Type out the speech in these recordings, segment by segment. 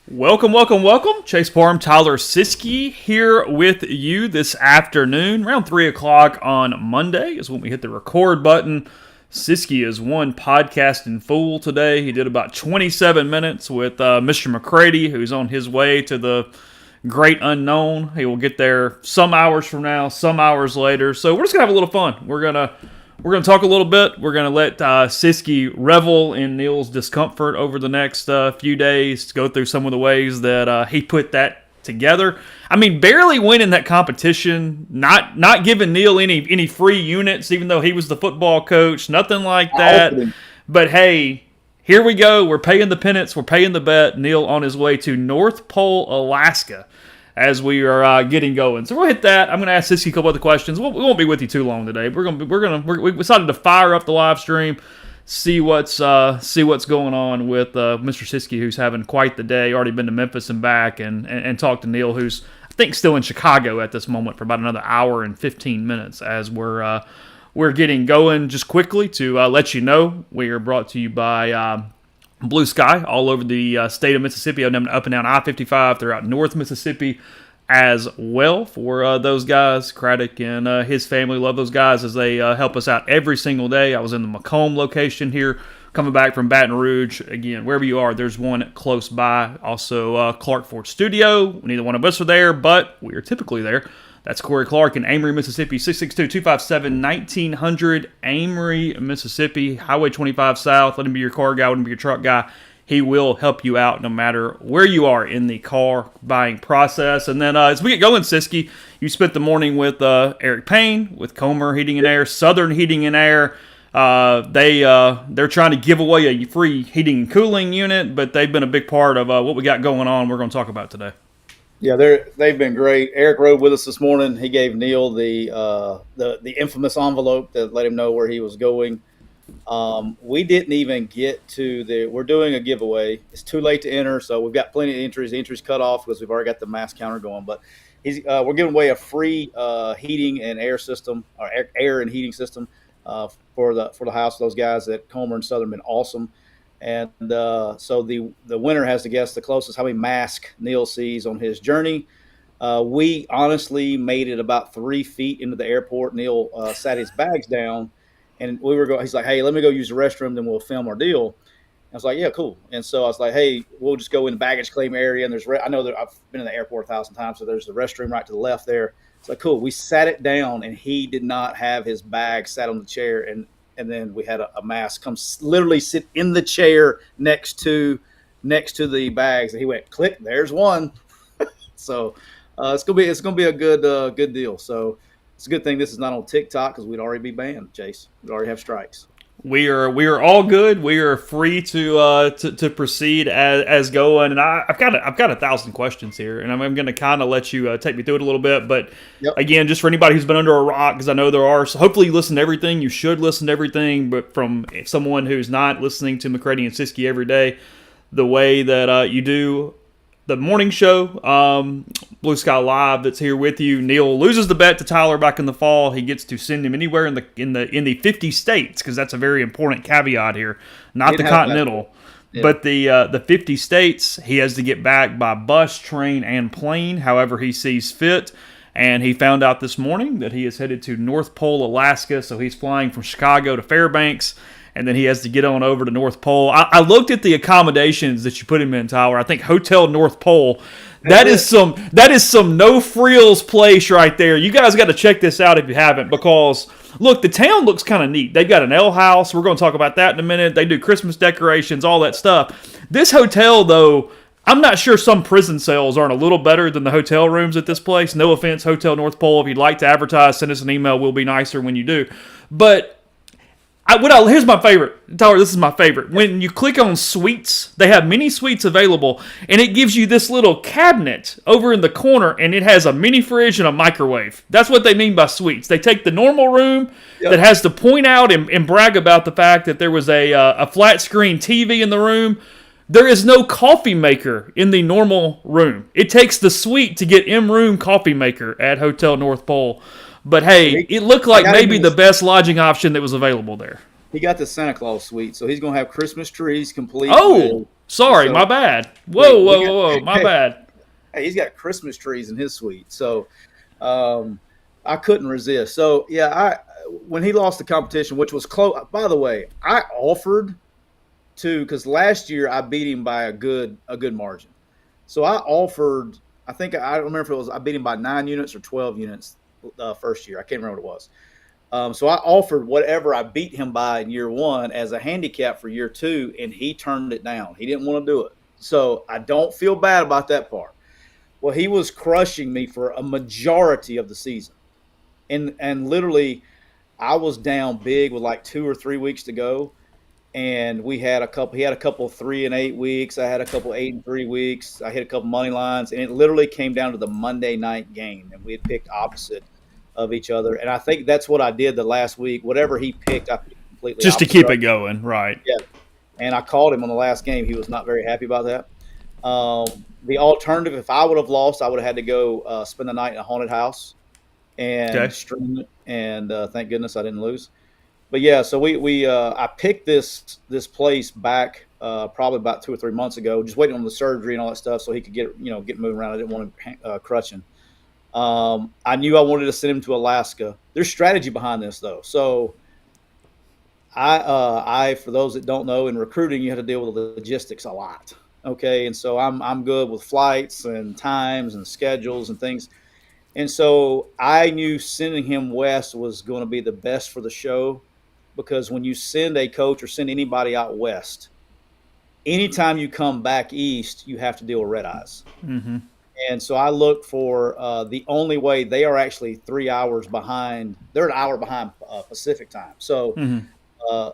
Welcome, welcome, welcome. Chase Parham, Tyler Siskey here with you this afternoon. Around 3 o'clock on Monday is when we hit the record button. Siskey is one podcasting fool today. He did about 27 minutes with Mr. McCready, who's on his way to the great unknown. He will get there some hours from now, some hours later. So we're just going to have a little fun. We're gonna talk a little bit. We're gonna let Siskey revel in Neal's discomfort over the next few days to go through some of the ways that he put that together. I mean, barely winning that competition, not giving Neal any free units, even though he was the football coach, nothing like that. But hey, here we go. We're paying the penance. We're paying the bet. Neal on his way to North Pole, Alaska, as we are getting going. So we'll hit that. I'm going to ask Siskey a couple other questions. We won't be with you too long today. We decided to fire up the live stream, see what's going on with Mr. Siskey, who's having quite the day. Already been to Memphis and back, and talked to Neal, who's I think still in Chicago at this moment for about another hour and 15 minutes as we're getting going. Just quickly to let you know, we are brought to you by BlueSky all over the state of Mississippi, up and down I-55 throughout North Mississippi as well. For those guys, Craddock and his family, love those guys as they help us out every single day. I was in the Macomb location here, coming back from Baton Rouge. Again, wherever you are, there's one close by. Also, Clark Ford Studio. Neither one of us are there, but we are typically there. That's Corey Clark in Amory, Mississippi, 662-257-1900, Amory, Mississippi, Highway 25 South. Let him be your car guy, let him be your truck guy. He will help you out no matter where you are in the car buying process. And then as we get going, Siskey, you spent the morning with Eric Payne, with Comer Heating and Air, Southern Heating and Air. They're trying to give away a free heating and cooling unit, but they've been a big part of what we got going on we're going to talk about today. Yeah, they've been great. Eric rode with us this morning. He gave Neal the infamous envelope that let him know where he was going. We didn't even get to we're doing a giveaway. It's too late to enter, so we've got plenty of entries. The entries cut off because we've already got the mass counter going. But we're giving away a free heating and air system, or air and heating system for the house. Those guys at Comer and Southern have been awesome. And so the winner has to guess the closest how many masks Neal sees on his journey. We honestly made it about 3 feet into the airport. Neal sat his bags down, and he's like, "Hey, let me go use the restroom, then we'll film our deal." I was like, "Yeah, cool." And so I was like, "Hey, we'll just go in the baggage claim area." And I know that I've been in the airport 1,000 times, so there's the restroom right to the left there. It's like, cool. We sat it down, and he did not have his bag sat on the chair, and then we had a mask come literally sit in the chair next to the bags, and he went, "Click, there's one." So it's gonna be a good deal. So it's a good thing this is not on TikTok because we'd already be banned, Chase. We'd already have strikes. We are all good. We are free to proceed as going, and I've got 1,000 questions here, and I'm going to kind of let you take me through it a little bit. But Again, just for anybody who's been under a rock, because I know there are. So hopefully you listen to everything. You should listen to everything, but from someone who's not listening to McCready and Siskey every day, the way that you do the morning show, BlueSky Live, that's here with you. Neal loses the bet to Tyler back in the fall. He gets to send him anywhere in the 50 states, because that's a very important caveat here. Not the continental, but the 50 states. He has to get back by bus, train, and plane, however he sees fit. And he found out this morning that he is headed to North Pole, Alaska. So he's flying from Chicago to Fairbanks, and then he has to get on over to North Pole. I looked at the accommodations that you put him in, Tyler. I think Hotel North Pole. That is some no frills place right there. You guys got to check this out if you haven't, because look, the town looks kind of neat. They've got an ale house. We're going to talk about that in a minute. They do Christmas decorations, all that stuff. This hotel, though, I'm not sure some prison cells aren't a little better than the hotel rooms at this place. No offense, Hotel North Pole. If you'd like to advertise, send us an email. We'll be nicer when you do. But here's my favorite. Tyler, this is my favorite. When you click on suites, they have mini suites available, and it gives you this little cabinet over in the corner, and it has a mini fridge and a microwave. That's what they mean by suites. They take the normal room that has to point out and brag about the fact that there was a flat screen TV in the room. There is no coffee maker in the normal room. It takes the suite to get in-room coffee maker at Hotel North Pole. But hey, it looked like maybe the best lodging option that was available there. He got the Santa Claus suite, so he's going to have Christmas trees complete. Oh, Sorry, So my bad. Whoa, we whoa, got whoa, whoa, my bad. hey, he's got Christmas trees in his suite. So um, I couldn't resist. So yeah, I when he lost the competition, which was close. By the way, I offered to because last year I beat him by a good margin. So I offered. I don't remember if it was I beat him by 9 units or 12 units first year. I can't remember what it was. So I offered whatever I beat him by in year one as a handicap for year two, and he turned it down. He didn't want to do it. So I don't feel bad about that part. Well, he was crushing me for a majority of the season, and literally, I was down big with like 2 or 3 weeks to go, and we had a couple. He had a couple 3 and 8 weeks. I had a couple 8 and 3 weeks. I hit a couple money lines, and it literally came down to the Monday night game, and we had picked opposite of each other. And I think that's what I did the last week. Whatever he picked, I picked completely Just to opposite keep of. it going, right? Yeah, and I called him on the last game. He was not very happy about that. The alternative, if I would have lost, I would have had to go spend the night in a haunted house and Okay. stream it. And thank goodness I didn't lose. But yeah, so we I picked this place back probably about 2 or 3 months ago, just waiting on the surgery and all that stuff, so he could get moving around. I didn't want him crutching. I knew I wanted to send him to Alaska. There's strategy behind this though. So I for those that don't know, in recruiting you have to deal with the logistics a lot. Okay, and so I'm good with flights and times and schedules and things. And so I knew sending him west was going to be the best for the show because when you send a coach or send anybody out west, anytime you come back east, you have to deal with red eyes. Mm-hmm. And so I looked for the only way they are actually 3 hours behind. They're an hour behind Pacific time. So Mm-hmm. uh,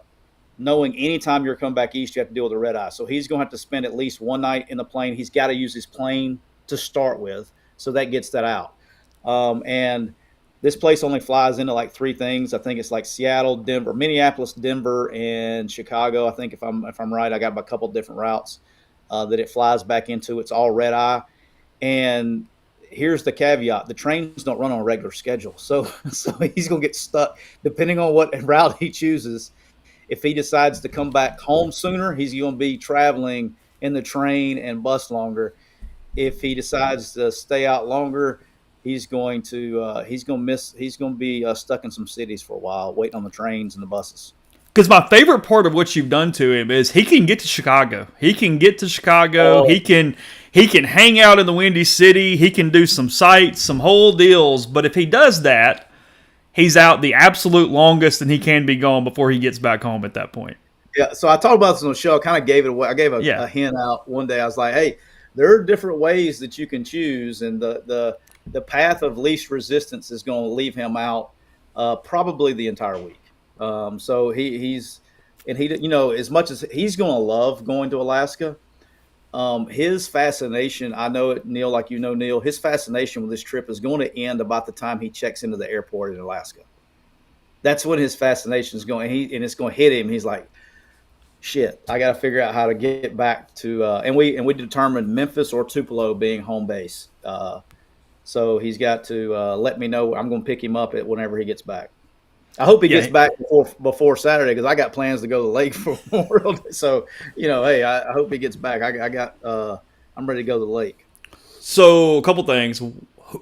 knowing anytime you're coming back east, you have to deal with the red eye. So he's going to have to spend at least one night in the plane. He's got to use his plane to start with. So that gets that out. And this place only flies into like three things. I think it's like Seattle, Denver, Minneapolis, Denver, and Chicago. I think if I'm right, I got a couple different routes that it flies back into. It's all red eye. And here's the caveat: the trains don't run on a regular schedule, so he's gonna get stuck depending on what route he chooses. If he decides to come back home sooner, he's going to be traveling in the train and bus longer. If he decides to stay out longer, he's going to be stuck in some cities for a while, waiting on the trains and the buses. Because my favorite part of what you've done to him is he can get to Chicago. He can get to Chicago. Oh, He can hang out in the Windy City. He can do some sights, some whole deals. But if he does that, he's out the absolute longest, and he can be gone before he gets back home at that point. yeah. So I talked about this on the show. I kind of gave it away. I gave Yeah. a hint out one day. I was like, hey, there are different ways that you can choose, and the path of least resistance is going to leave him out probably the entire week. So he's and he as much as he's going to love going to Alaska, his fascination, I know it, Neal, like Neal, his fascination with this trip is going to end about the time he checks into the airport in Alaska. That's when his fascination is going. And it's going to hit him. He's like, shit, I got to figure out how to get back to. And we determined Memphis or Tupelo being home base. So he's got to let me know. I'm going to pick him up at whenever he gets back. I hope he gets back before Saturday because I got plans to go to the lake for Memorial Day. So hey, I hope he gets back. I'm ready to go to the lake. So a couple things.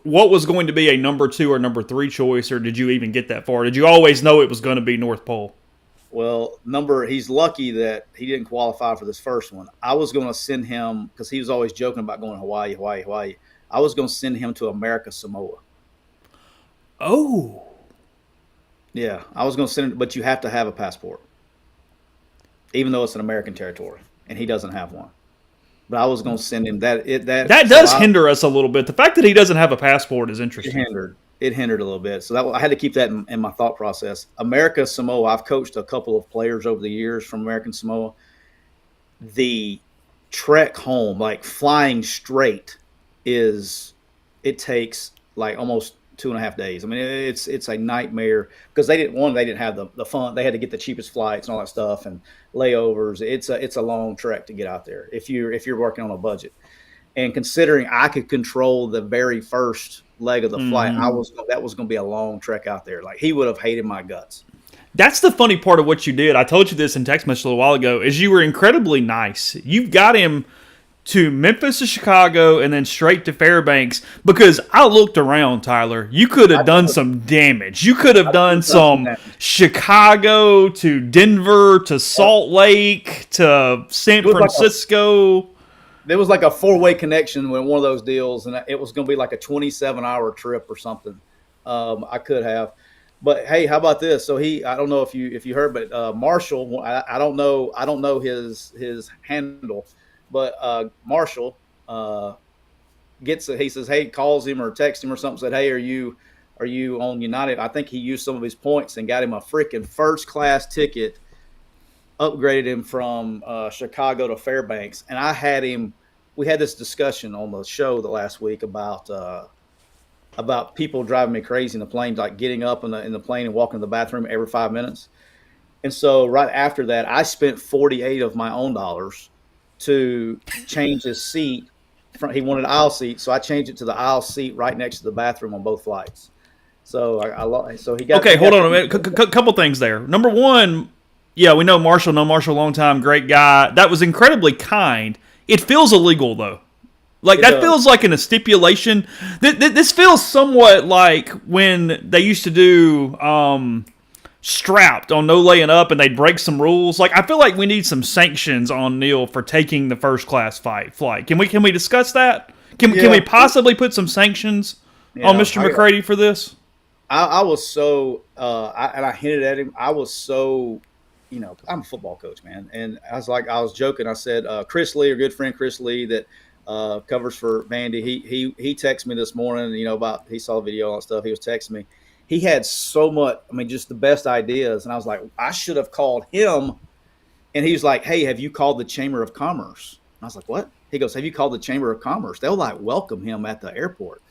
What was going to be a number 2 or number 3 choice, or did you even get that far? Did you always know it was going to be North Pole? Well, he's lucky that he didn't qualify for this first one. I was going to send him because he was always joking about going to Hawaii, Hawaii, Hawaii. I was going to send him to America Samoa. Oh. Yeah, I was going to send him, but you have to have a passport, even though it's an American territory, and he doesn't have one. But I was going to send him that. That does hinder us a little bit. The fact that he doesn't have a passport is interesting. It hindered a little bit. So I had to keep that in my thought process. America Samoa, I've coached a couple of players over the years from American Samoa. The trek home, like flying straight, it takes like almost 2.5 days. I mean, it's a nightmare because they didn't have the fun. They had to get the cheapest flights and all that stuff and layovers. It's a long trek to get out there if you're working on a budget. And considering I could control the very first leg of the flight, that was going to be a long trek out there. Like he would have hated my guts. That's the funny part of what you did. I told you this in text message a little while ago. Is you were incredibly nice. You've got him to Memphis to Chicago and then straight to Fairbanks because I looked around, Tyler. You could have done some damage. You could have done some Chicago to Denver to Salt Lake to San Francisco. There was like a 4-way connection with one of those deals, and it was going to be like a 27-hour trip or something. I could have. But hey, how about this? So I don't know if you heard, but Marshall, I don't know his handle. But Marshall he says, hey, calls him or texts him or something, said, hey, are you on United? I think he used some of his points and got him a freaking first class ticket, upgraded him from Chicago to Fairbanks. And we had this discussion on the show the last week about people driving me crazy in the plane, like getting up in the plane and walking to the bathroom every 5 minutes. And so right after that, I spent 48 of my own dollars to change his seat. He wanted an aisle seat, so I changed it to the aisle seat right next to the bathroom on both flights. So he got. Okay, hold on a minute. Couple things there. Number one, yeah, we know Marshall. Long time, great guy. That was incredibly kind. It feels illegal though. Like that feels like in a stipulation. This feels somewhat like when they used to do strapped on no laying up and they'd break some rules. Like I feel like we need some sanctions on Neal for taking the first class flight. Can we discuss that? Can we possibly put some sanctions on Mr. McCready for this? I was so and I hinted at him. I was so, I'm a football coach, man, and I was joking. I said Chris Lee, our good friend Chris Lee, that covers for Vandy. He texted me this morning. About he saw the video and stuff. He was texting me. He had so much, just the best ideas. And I was like, I should have called him. And he was like, hey, have you called the Chamber of Commerce? And I was like, what? He goes, have you called the Chamber of Commerce? They'll welcome him at the airport.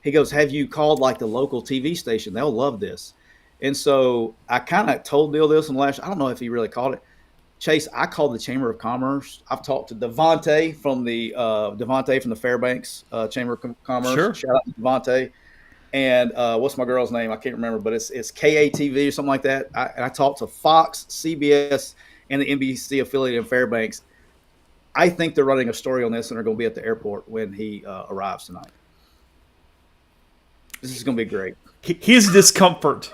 He goes, have you called the local TV station? They'll love this. And so I kind of told Neal this in the last, I don't know if he really called it. Chase, I called the Chamber of Commerce. I've talked to Devontae from the Fairbanks Chamber of Commerce. Sure. Shout out to Devontae. And what's my girl's name? I can't remember, but it's KATV or something like that. I talked to Fox, CBS, and the NBC affiliate in Fairbanks. I think they're running a story on this, and they're going to be at the airport when he arrives tonight. This is going to be great. His discomfort.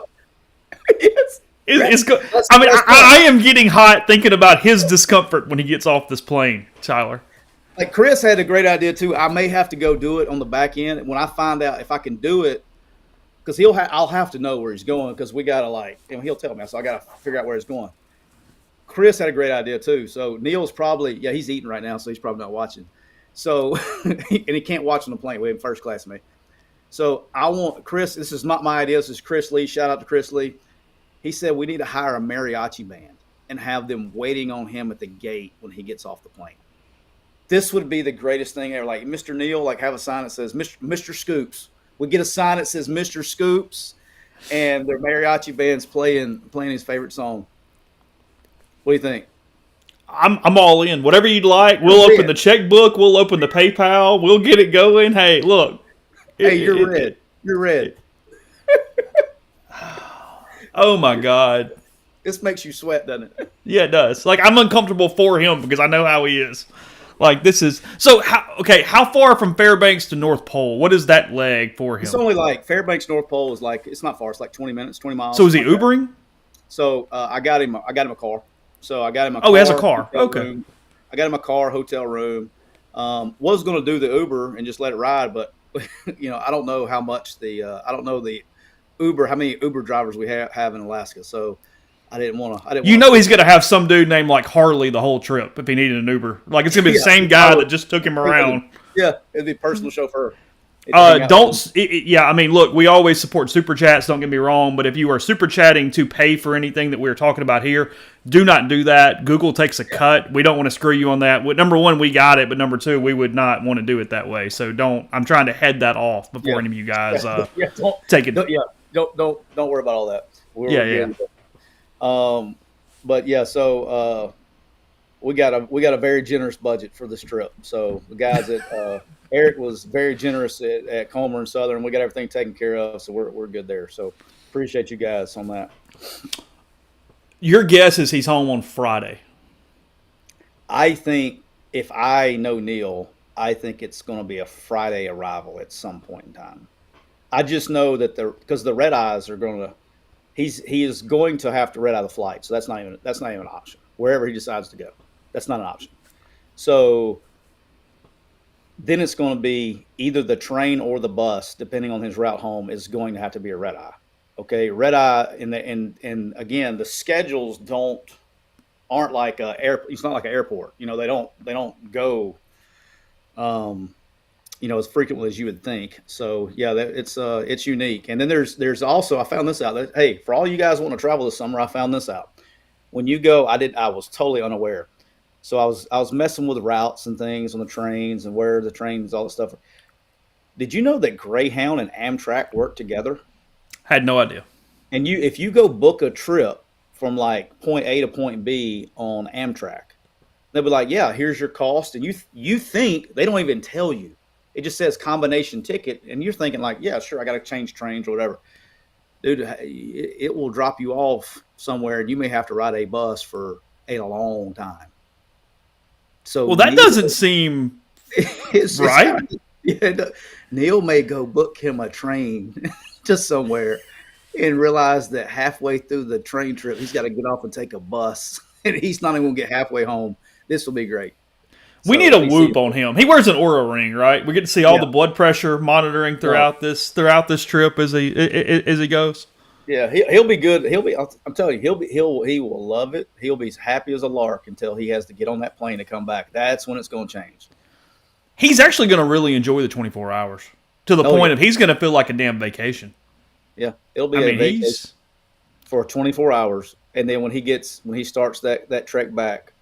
Yes. It's good. I am getting hot thinking about his discomfort when he gets off this plane, Tyler. Like Chris had a great idea too. I may have to go do it on the back end when I find out if I can do it, because I'll have to know where he's going, because we gotta he'll tell me, so I gotta figure out where he's going. Chris had a great idea too. So Neal's probably he's eating right now, so he's probably not watching. So and he can't watch on the plane. We have first class mate. So I want Chris. This is not my idea. This is Chris Lee. Shout out to Chris Lee. He said we need to hire a mariachi band and have them waiting on him at the gate when he gets off the plane. This would be the greatest thing ever. Like Mr. Neal, have a sign that says Mr. Scoops. We get a sign that says Mr. Scoops, and their mariachi band's playing his favorite song. What do you think? I'm all in. Whatever you'd like. We'll open the checkbook. We'll open the PayPal. We'll get it going. Hey, look. You're red. You're red. Oh my God. This makes you sweat, doesn't it? Yeah, it does. I'm uncomfortable for him because I know how he is. This is so. How far from Fairbanks to North Pole? What is that leg for him? It's only Fairbanks North Pole is it's not far. It's 20 minutes, 20 miles. So is he Ubering? So I got him a car. So I got him a car. Oh, he has a car. Okay. Room. I got him a car, hotel room. Was going to do the Uber and just let it ride, but I don't know how much I don't know the Uber, how many Uber drivers we have in Alaska. So I didn't want to. He's going to have some dude named Harley the whole trip if he needed an Uber. It's going to be the same guy that just took him around. Yeah, it'd be a personal chauffeur. Look, we always support super chats. Don't get me wrong, but if you are super chatting to pay for anything that we're talking about here, do not do that. Google takes a cut. We don't want to screw you on that. Number one, we got it, but number two, we would not want to do it that way. So don't. I'm trying to head that off before any of you guys take it. Don't worry about all that. But yeah, so we got a very generous budget for this trip. So the guys at Eric was very generous at Comer and Southern. We got everything taken care of, so we're good there. So appreciate you guys on that. Your guess is he's home on Friday. I think if I know Neal, I think it's going to be a Friday arrival at some point in time. I just know that because the red eyes are going to he is going to have to red eye the flight, so that's not even an option. Wherever he decides to go, that's not an option. So then it's going to be either the train or the bus, depending on his route home, is going to have to be a red eye. Okay, red eye, and again, the schedules aren't like a air. It's not like an airport. They don't go, um, as frequently as you would think. So yeah, it's unique. And then there's also I found this out. That, hey, for all you guys want to travel this summer, I found this out. When you go, I was totally unaware. So I was messing with routes and things on the trains and where the trains, all that stuff. Did you know that Greyhound and Amtrak work together? Had no idea. And if you go book a trip from like point A to point B on Amtrak, they'll be like, "Yeah, here's your cost," and you think they don't even tell you. It just says combination ticket, and you're thinking like, "Yeah, sure, I got to change trains or whatever." Dude, it will drop you off somewhere, and you may have to ride a bus for a long time. So well, that doesn't seem right. Yeah, Neal may go book him a train to somewhere and realize that halfway through the train trip, he's got to get off and take a bus, and he's not even going to get halfway home. This will be great. We need a whoop on him. He wears an Oura ring, right? We get to see all the blood pressure monitoring throughout this trip as he goes. Yeah, he'll be good. I'm telling you, he will love it. He'll be as happy as a lark until he has to get on that plane to come back. That's when it's going to change. He's actually going to really enjoy the 24 hours to the point of he's going to feel like a damn vacation. Yeah, it'll be a vacation for 24 hours, and then when he starts that trek back,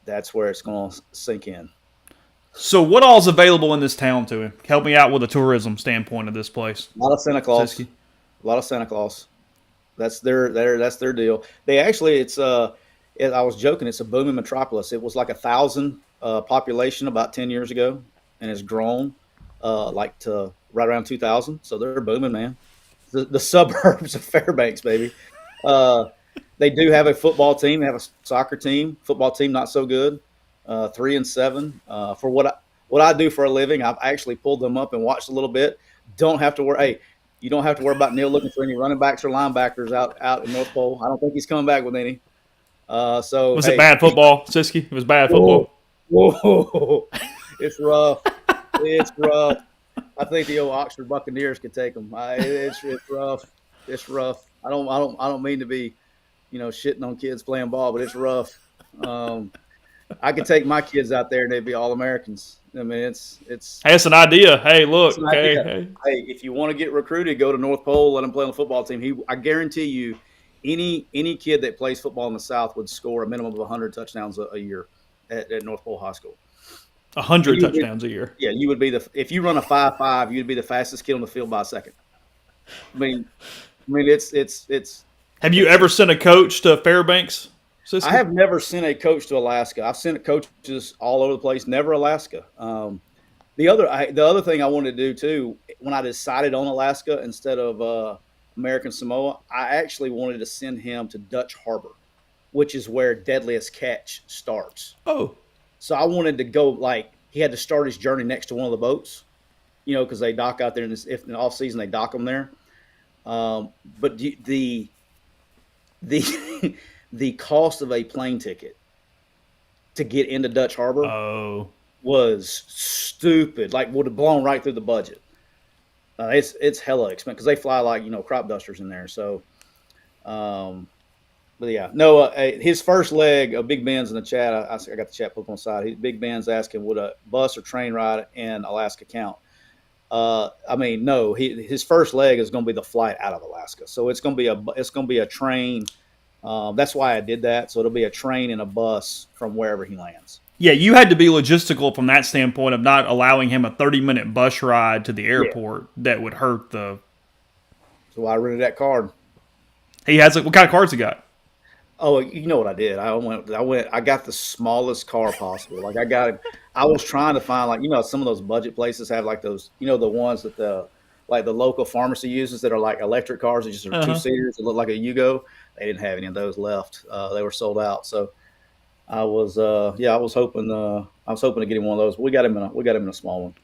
that's where it's going to sink in. So what all's available in this town to him? Help me out with a tourism standpoint of this place. A lot of Santa Claus. Siskey. A lot of Santa Claus. That's their deal. They actually, I was joking, it's a booming metropolis. It was like 1,000 population about 10 years ago, and it's grown like to right around 2,000. So they're booming, man. The suburbs of Fairbanks, baby. They do have a football team. They have a soccer team. Football team, not so good. 3-7. For what I do for a living, I've actually pulled them up and watched a little bit. Don't have to worry. Hey, you don't have to worry about Neal looking for any running backs or linebackers out in North Pole. I don't think he's coming back with any. Was it bad football, Siskey? It was bad football. Whoa. It's rough. It's rough. I think the old Oxford Buccaneers could take them. It's rough. It's rough. I don't mean to be, shitting on kids playing ball, but it's rough. I could take my kids out there and they'd be all Americans. I mean, it's. Hey, it's an idea. Hey, look. Hey, if you want to get recruited, go to North Pole. Let him play on the football team. I guarantee you, any kid that plays football in the South would score a minimum of 100 touchdowns a year at North Pole High School. 100 touchdowns a year. Yeah, you would be if you run a 5.5, you'd be the fastest kid on the field by a second. I mean, it's. Have you ever sent a coach to Fairbanks? Siskey? I have never sent a coach to Alaska. I've sent coaches all over the place, never Alaska. The other thing I wanted to do too, when I decided on Alaska instead of American Samoa, I actually wanted to send him to Dutch Harbor, which is where Deadliest Catch starts. Oh. So I wanted to go, he had to start his journey next to one of the boats, because they dock out there. If in the off season they dock them there. But the cost of a plane ticket to get into Dutch Harbor was stupid. Would have blown right through the budget. It's hella expensive because they fly crop dusters in there. So, but yeah, no. His first leg of Big Ben's in the chat. I got the chat put on the side. Big Ben's asking, would a bus or train ride in Alaska count? No. His first leg is going to be the flight out of Alaska. So it's going to be a train. That's why I did that. So it'll be a train and a bus from wherever he lands. Yeah, you had to be logistical from that standpoint of not allowing him a 30-minute bus ride to the airport that would hurt the. So I rented that card. He has what kind of cards he got? Oh, you know what I did? I got the smallest car possible. I was trying to find some of those budget places have those, the ones that like the local pharmacy uses that are like electric cars that just are two-seaters that look like a Yugo. They didn't have any of those left. They were sold out. So I was hoping to get him one of those. We got him in a small one.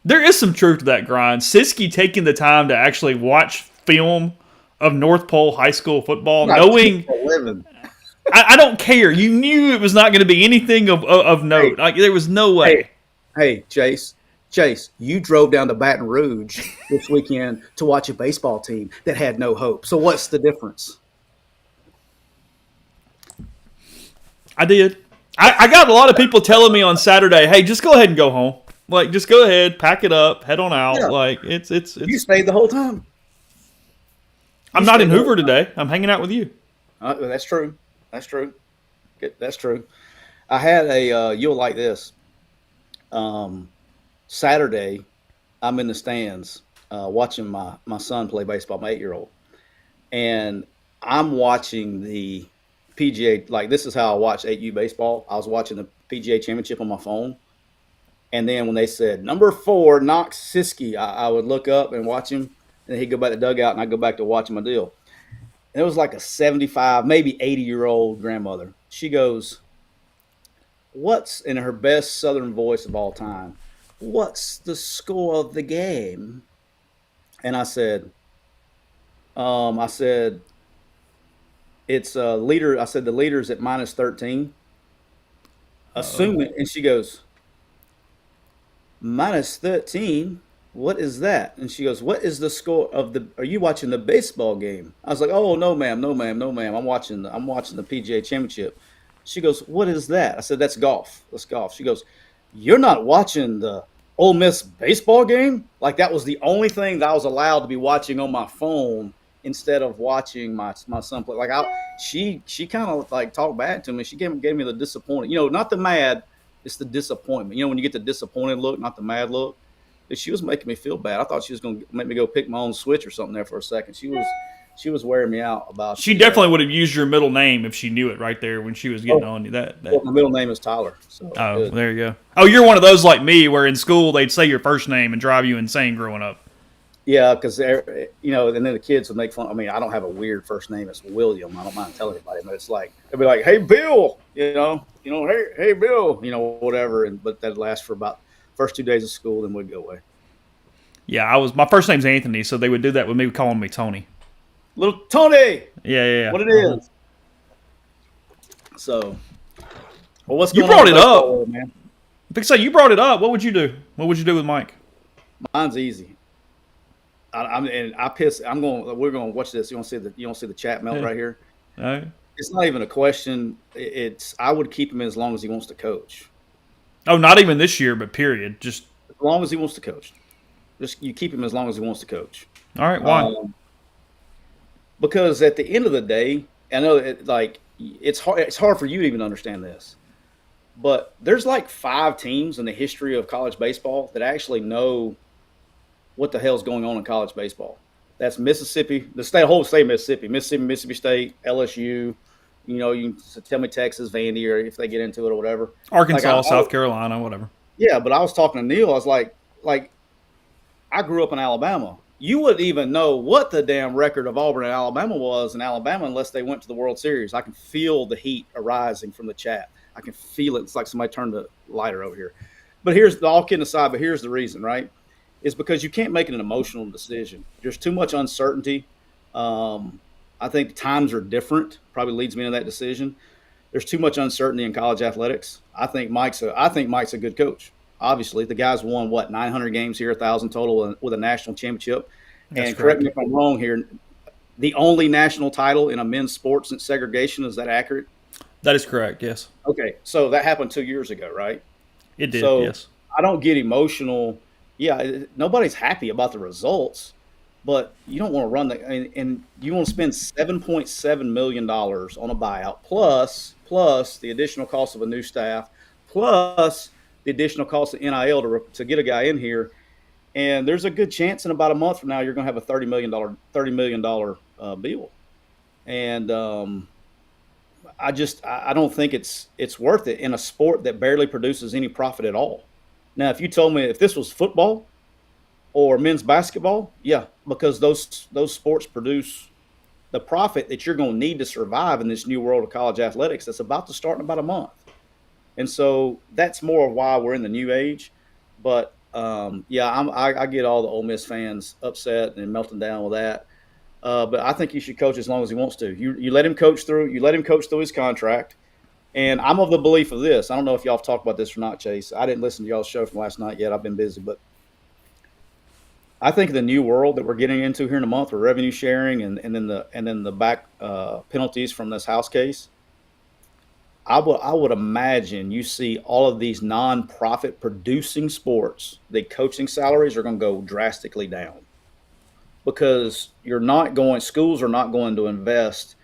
There is some truth to that grind. Siskey taking the time to actually watch film of North Pole high school football, knowing I don't care. You knew it was not going to be anything of note. Like there was no way. Hey, Chase, you drove down to Baton Rouge this weekend to watch a baseball team that had no hope. So what's the difference? I did. I got a lot of people telling me on Saturday, hey, just go ahead and go home. Like, just go ahead, pack it up, head on out. Yeah. Like, it's. You stayed the whole time. I'm not in Hoover today. I'm hanging out with you. That's true. That's true. I had a. You'll like this. Saturday, I'm in the stands watching my son play baseball, my 8-year-old, and I'm watching the PGA. Like this is how I watch 8U baseball. I was watching the PGA Championship on my phone. And then when they said number 4, Knox Siskey, I would look up and watch him, and then he'd go back to the dugout, and I'd go back to watching my deal. And it was like a 75, maybe 80-year-old grandmother. She goes, "What's," in her best Southern voice of all time, "what's the score of the game?" And I said, it's a leader. I said the leader's at -13. Assuming, and she goes, -13? What is that? And she goes, "What is the score of the? Are you watching the baseball game?" I was like, "Oh no, ma'am. I'm watching the PGA Championship." She goes, "What is that?" I said, "That's golf. That's golf." She goes, "You're not watching the Ole Miss baseball game?" Like that was the only thing that I was allowed to be watching on my phone instead of watching my son play. Like she kind of like talked back to me. She gave me the disappointed, not the mad. It's the disappointment. When you get the disappointed look, not the mad look. She was making me feel bad. I thought she was going to make me go pick my own switch or something there for a second. She was wearing me out about. She definitely would have used your middle name if she knew it right there when she was getting on you. Well, my middle name is Tyler. So there you go. Oh, you're one of those like me where in school they'd say your first name and drive you insane growing up. Yeah, because and then the kids would make fun. I mean, I don't have a weird first name. It's William. I don't mind telling anybody, but it's like they'd be like, "Hey, Bill," hey, Bill, whatever. But that lasts for about first 2 days of school, then we'd go away. Yeah, my first name's Anthony, so they would do that with me calling me Tony. Little Tony. Yeah. What it is. So, well, what's you going brought on it up, world, man? You brought it up. What would you do? What would you do with Mike? Mine's easy. We're going to watch this. You don't see the chat melt right here. All right. It's not even a question. I would keep him as long as he wants to coach. Oh, not even this year, but period. Just as long as he wants to coach. Just you keep him as long as he wants to coach. All right. Why? Because at the end of the day, I know it's hard. It's hard for you to even understand this, but there's like 5 teams in the history of college baseball that actually know what the hell's going on in college baseball. That's Mississippi, whole state of Mississippi State, LSU. You can tell me Texas, Vandy, or if they get into it or whatever. Arkansas, South Carolina, whatever. Yeah, but I was talking to Neal. I was like, I grew up in Alabama. You wouldn't even know what the damn record of Auburn and Alabama was in Alabama unless they went to the World Series. I can feel the heat arising from the chat. I can feel it. It's like somebody turned the lighter over here. But all kidding aside, but here's the reason, right? It's because you can't make an emotional decision. There's too much uncertainty. I think times are different. Probably leads me to that decision. There's too much uncertainty in college athletics. I think Mike's a good coach. Obviously, the guy's won 900 games here, 1,000 total with a national championship. That's and correct me if I'm wrong here. The only national title in a men's sport since segregation, is that accurate? That is correct. Yes. Okay, so that happened 2 years ago, right? It did. So yes. I don't get emotional. Yeah, nobody's happy about the results, but you don't want to run and you want to spend $7.7 million on a buyout, plus the additional cost of a new staff, plus the additional cost of NIL to get a guy in here. And there's a good chance in about a month from now you're going to have a $30 million bill. And I don't think it's worth it in a sport that barely produces any profit at all. Now, if you told me if this was football, or men's basketball, yeah, because those sports produce the profit that you're going to need to survive in this new world of college athletics that's about to start in about a month. And so that's more of why we're in the new age. But yeah, I get all the Ole Miss fans upset and melting down with that. But I think he should coach as long as he wants to. You let him coach through. You let him coach through his contract. And I'm of the belief of this. I don't know if y'all have talked about this or not, Chase. I didn't listen to y'all's show from last night yet. I've been busy, but I think the new world that we're getting into here in a month with revenue sharing and then the back penalties from this house case. I would imagine you see all of these nonprofit producing sports, the coaching salaries are going to go drastically down because schools are not going to invest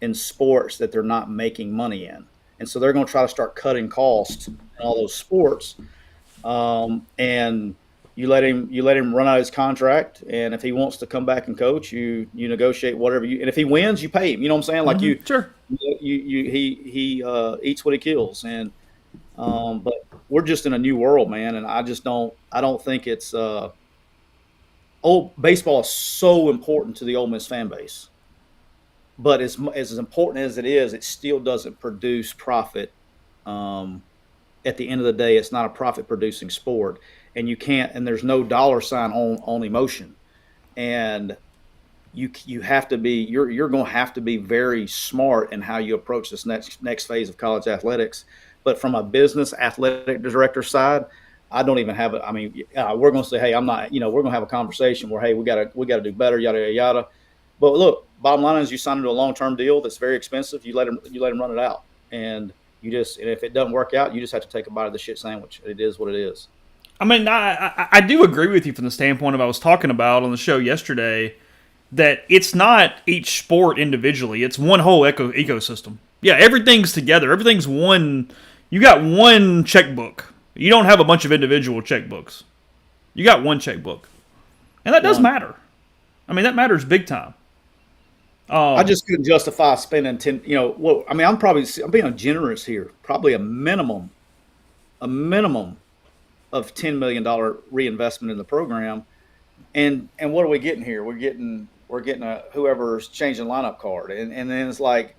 in sports that they're not making money in. And so they're going to try to start cutting costs in all those sports. And you let him run out his contract, and if he wants to come back and coach, you negotiate whatever and if he wins, you pay him. You know what I'm saying? Like Sure. he eats what he kills, and but we're just in a new world, man, and I don't think it's baseball is so important to the Ole Miss fan base, but as important as it is, it still doesn't produce profit. At the end of the day, it's not a profit producing sport, and you can't, and there's no dollar sign on emotion, and you have to be you're going to have to be very smart in how you approach this next phase of college athletics. But from a business athletic director side, I don't even have it. I mean, we're going to say, hey, I'm not. We're going to have a conversation where, hey, we got to do better, yada yada yada. But look, bottom line is you sign into a long term deal that's very expensive. You let him run it out, and if it doesn't work out, you just have to take a bite of the shit sandwich. It is what it is. I mean, I do agree with you from the standpoint of I was talking about on the show yesterday that it's not each sport individually. It's one whole ecosystem. Yeah, everything's together. Everything's one. You got one checkbook. You don't have a bunch of individual checkbooks. You got one checkbook. And that does matter. I mean, that matters big time. I just couldn't justify spending 10, I mean, I'm being generous here. Probably a minimum of $10 million reinvestment in the program. And what are we getting here? We're getting whoever's changing lineup card. And then it's like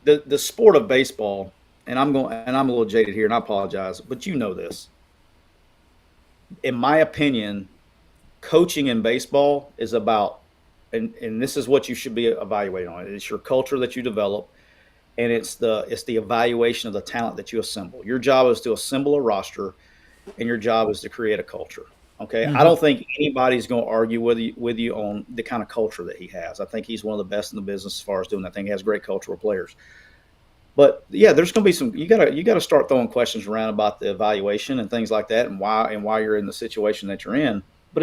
the sport of baseball, and I'm a little jaded here and I apologize, but you know this. In my opinion, coaching in baseball is about, and this is what you should be evaluating on. It's your culture that you develop, and it's the evaluation of the talent that you assemble. Your job is to assemble a roster, and your job is to create a culture. Okay, I don't think anybody's going to argue with you on the kind of culture that he has. I think he's one of the best in the business as far as doing that thing. He has great cultural players. But yeah, there's going to be some. You gotta start throwing questions around about the evaluation and things like that, and why you're in the situation that you're in. But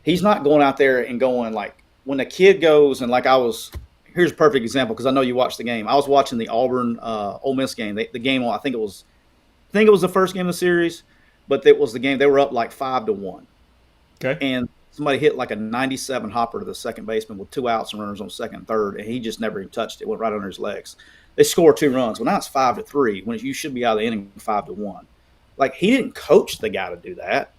he's not going out there and going like when the kid goes and here's a perfect example because I know you watched the game. I was watching the Auburn Ole Miss game. The game, I think it was the first game of the series, but it was the game they were up like 5-1. Okay. And somebody hit like a 97 hopper to the second baseman with 2 outs and runners on second and third, and he just never even touched it. Went right under his legs. They scored 2 runs. Well, now it's 5-3 when you should be out of the inning 5-1. Like, he didn't coach the guy to do that.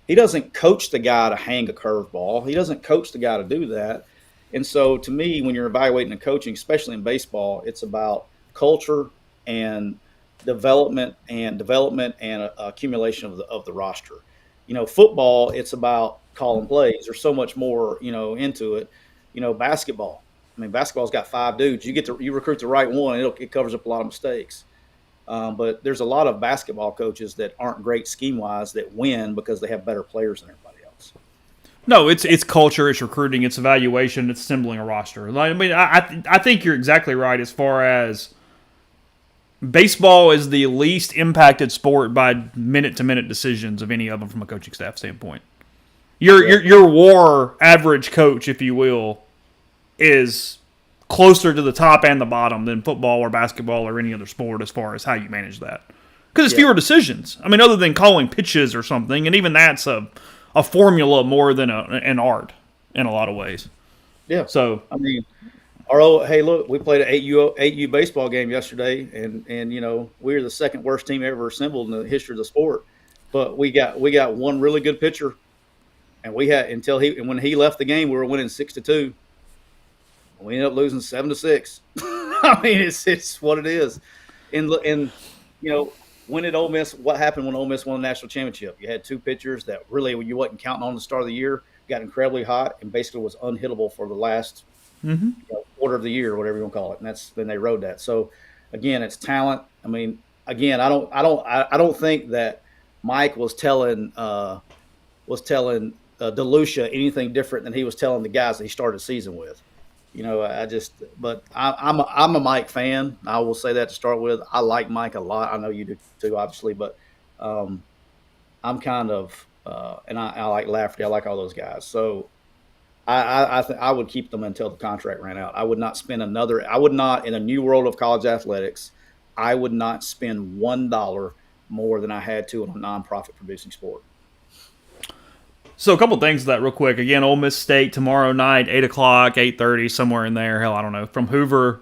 He doesn't coach the guy to hang a curveball. He doesn't coach the guy to do that. And so, to me, when you're evaluating the coaching, especially in baseball, it's about culture and development and accumulation of the roster. Football, it's about calling plays. There's so much more, into it. Basketball. I mean, basketball's got 5 dudes. You recruit the right one, it covers up a lot of mistakes. But there's a lot of basketball coaches that aren't great scheme-wise that win because they have better players than everybody else. No, it's culture, it's recruiting, it's evaluation, it's assembling a roster. I mean, I think you're exactly right as far as baseball is the least impacted sport by minute-to-minute decisions of any of them from a coaching staff standpoint. Your WAR average coach, if you will, is closer to the top and the bottom than football or basketball or any other sport as far as how you manage that. Because it's fewer decisions. I mean, other than calling pitches or something, and even that's a formula more than an art in a lot of ways. Yeah. So, I mean, hey, look, we played an 8U baseball game yesterday, and we were the second worst team ever assembled in the history of the sport. but we got one really good pitcher, and we had and when he left the game, we were winning 6-2. We ended up losing 7-6. I mean, it's what it is. And when did Ole Miss? What happened when Ole Miss won the national championship? You had two pitchers that really you wasn't counting on the start of the year, got incredibly hot, and basically was unhittable for the last quarter of the year, whatever you want to call it. And then they rode that. So again, it's talent. I mean, again, I don't think that Mike was telling DeLucia anything different than he was telling the guys that he started the season with. But I'm a Mike fan. I will say that to start with. I like Mike a lot. I know you do too, obviously, but I'm kind of and I like Lafferty. I like all those guys. So I would keep them until the contract ran out. I would not spend I would not, in a new world of college athletics, I would not spend $1 more than I had to on a nonprofit producing sport. So a couple things to that real quick. Again, Ole Miss State tomorrow night, 8 o'clock, 8:30, somewhere in there. Hell, I don't know. From Hoover,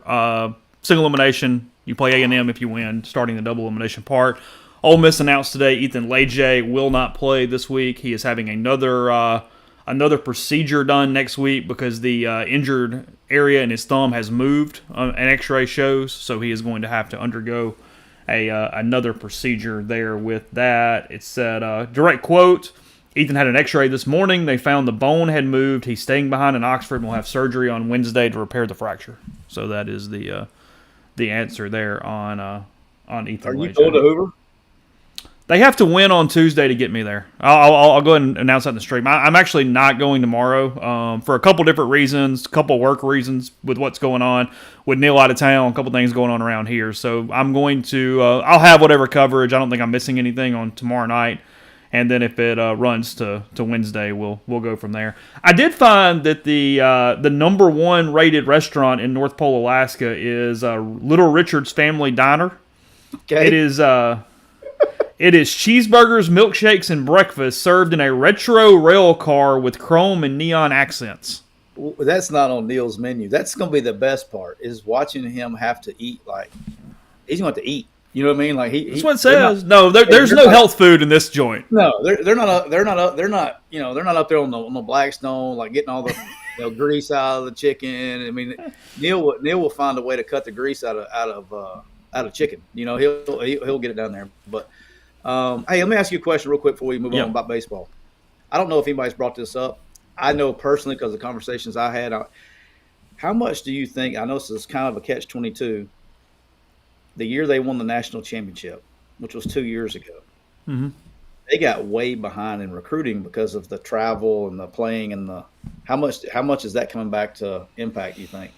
single elimination. You play A&M if you win, starting the double elimination part. Ole Miss announced today Ethan Leje will not play this week. He is having another procedure done next week because the injured area in his thumb has moved. An X-ray shows, so he is going to have to undergo another procedure there with that. It said, direct quote, Ethan had an X-ray this morning. They found the bone had moved. He's staying behind in Oxford and will have surgery on Wednesday to repair the fracture. So that is the answer there on Ethan. Are you going to Hoover? They have to win on Tuesday to get me there. I'll go ahead and announce that in the stream. I'm actually not going tomorrow for a couple different reasons, a couple work reasons with what's going on with Neal out of town, a couple things going on around here. So I'm going to I'll have whatever coverage. I don't think I'm missing anything on tomorrow night. And then if it runs to Wednesday, we'll go from there. I did find that the number one rated restaurant in North Pole, Alaska is Little Richard's Family Diner. Okay. It is cheeseburgers, milkshakes, and breakfast served in a retro rail car with chrome and neon accents. Well, that's not on Neal's menu. That's going to be the best part, is watching him have to eat like he's going to have to eat. You know what I mean? Like that's what it says. There's no health food in this joint. No, they're not up there on the Blackstone, like getting all the grease out of the chicken. I mean, Neal will find a way to cut the grease out of chicken. He'll get it down there. But hey, let me ask you a question real quick before we move on about baseball. I don't know if anybody's brought this up. I know personally because of the conversations I had. How much do you think? I know this is kind of a catch-22. The year they won the national championship, which was 2 years ago, they got way behind in recruiting because of the travel and the playing and the how much is that coming back to impact, you think?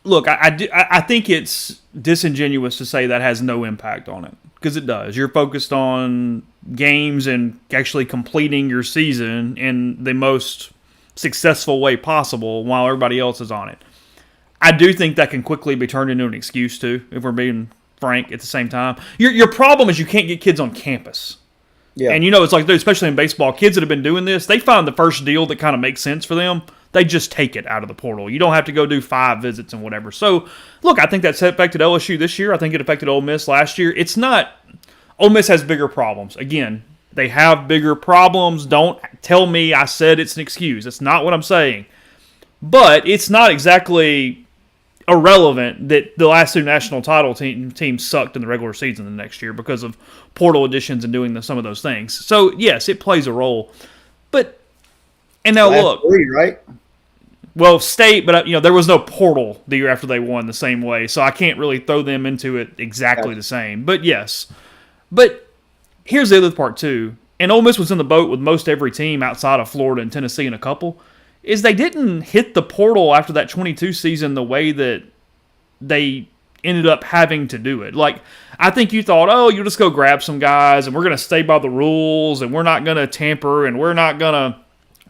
Look, I think it's disingenuous to say that has no impact on it, because it does. You're focused on games and actually completing your season in the most successful way possible while everybody else is on it. I do think that can quickly be turned into an excuse, too, if we're being frank at the same time. Your problem is you can't get kids on campus. Yeah. And, it's like, especially in baseball, kids that have been doing this, they find the first deal that kind of makes sense for them. They just take it out of the portal. You don't have to go do 5 visits and whatever. So, look, I think that's affected LSU this year. I think it affected Ole Miss last year. It's not – Ole Miss has bigger problems. Again, they have bigger problems. Don't tell me I said it's an excuse. That's not what I'm saying. But it's not exactly – irrelevant that the last 2 national title teams sucked in the regular season the next year because of portal additions and doing some of those things. So, yes, it plays a role. But, and now look. 3, right? Well, State, but, there was no portal the year after they won the same way, so I can't really throw them into it exactly the same. But, yes. But here's the other part, too. And Ole Miss was in the boat with most every team outside of Florida and Tennessee and a couple. Is they didn't hit the portal after that 22 season the way that they ended up having to do it. Like, I think you thought, you'll just go grab some guys and we're going to stay by the rules and we're not going to tamper and we're not going to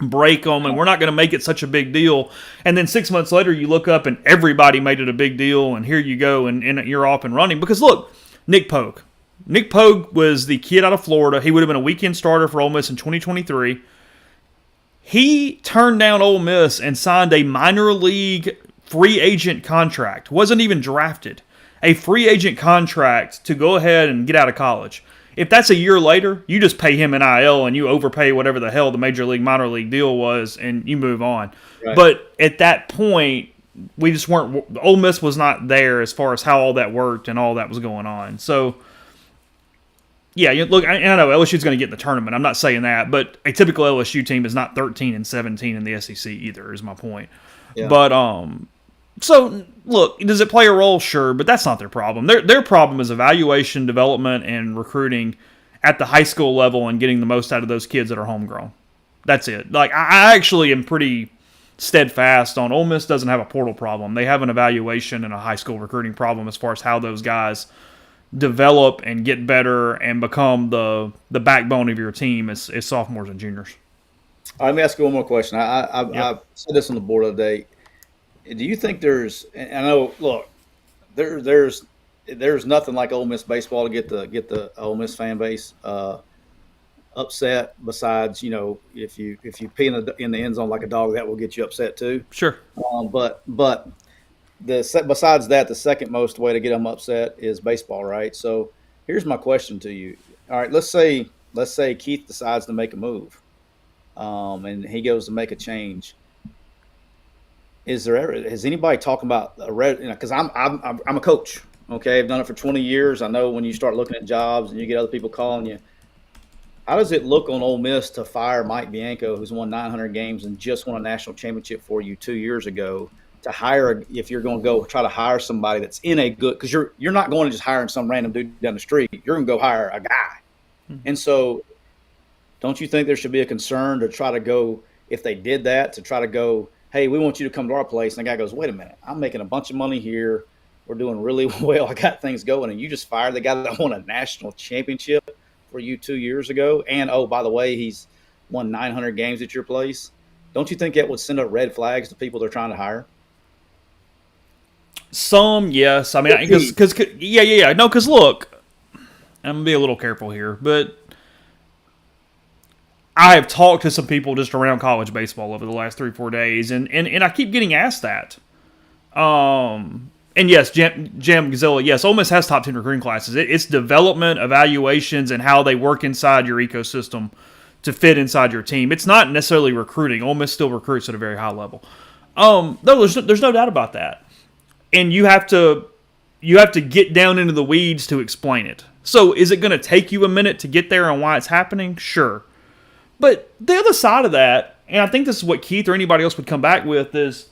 break them and we're not going to make it such a big deal. And then 6 months later you look up and everybody made it a big deal and here you go and you're off and running. Because, look, Nick Pogue. Nick Pogue was the kid out of Florida. He would have been a weekend starter for Ole Miss in 2023. He turned down Ole Miss and signed a minor league free agent contract. Wasn't even drafted. A free agent contract to go ahead and get out of college. If that's a year later, you just pay him NIL and you overpay whatever the hell the major league, minor league deal was, and you move on. Right. But at that point, we just weren't. Ole Miss was not there as far as how all that worked and all that was going on. So, yeah, look, I know LSU's going to get in the tournament. I'm not saying that, but a typical LSU team is not 13-17 in the SEC either. Is my point. Yeah. But so look, does it play a role? Sure, but that's not their problem. Their problem is evaluation, development, and recruiting at the high school level and getting the most out of those kids that are homegrown. That's it. Like I actually am pretty steadfast on Ole Miss doesn't have a portal problem. They have an evaluation and a high school recruiting problem as far as how those guys develop and get better and become the backbone of your team as sophomores and juniors. Let me ask you one more question. I said this on the board the other day. Do you think there's? I know. Look, there's nothing like Ole Miss baseball to get the Ole Miss fan base upset. Besides, if you pee in the end zone like a dog, that will get you upset too. Sure. But besides that, the second most way to get them upset is baseball, right? So here's my question to you. All right, let's say Keith decides to make a move, and he goes to make a change. Is anybody talking about a red? Because I'm a coach. Okay, I've done it for 20 years. I know when you start looking at jobs and you get other people calling you. How does it look on Ole Miss to fire Mike Bianco, who's won 900 games and just won a national championship for you 2 years ago? To hire, if you're going to go try to hire somebody that's in a good, because you're not going to just hiring some random dude down the street. You're going to go hire a guy. Mm-hmm. And so, don't you think there should be a concern to try to go, if they did that, to try to go, hey, we want you to come to our place. And the guy goes, wait a minute, I'm making a bunch of money here. We're doing really well. I got things going. And you just fired the guy that won a national championship for you 2 years ago. And, oh, by the way, he's won 900 games at your place. Don't you think that would send up red flags to people they're trying to hire? Some, yes. I mean, yeah. No, because look, I'm going to be a little careful here, but I have talked to some people just around college baseball over the last 3-4 days, and I keep getting asked that. And yes, Jam Gazilla, yes, Ole Miss has top 10 recruiting classes. It's development, evaluations, and how they work inside your ecosystem to fit inside your team. It's not necessarily recruiting. Ole Miss still recruits at a very high level. No, there's no doubt about that. And you have to get down into the weeds to explain it. So is it going to take you a minute to get there and why it's happening? Sure. But the other side of that, and I think this is what Keith or anybody else would come back with, is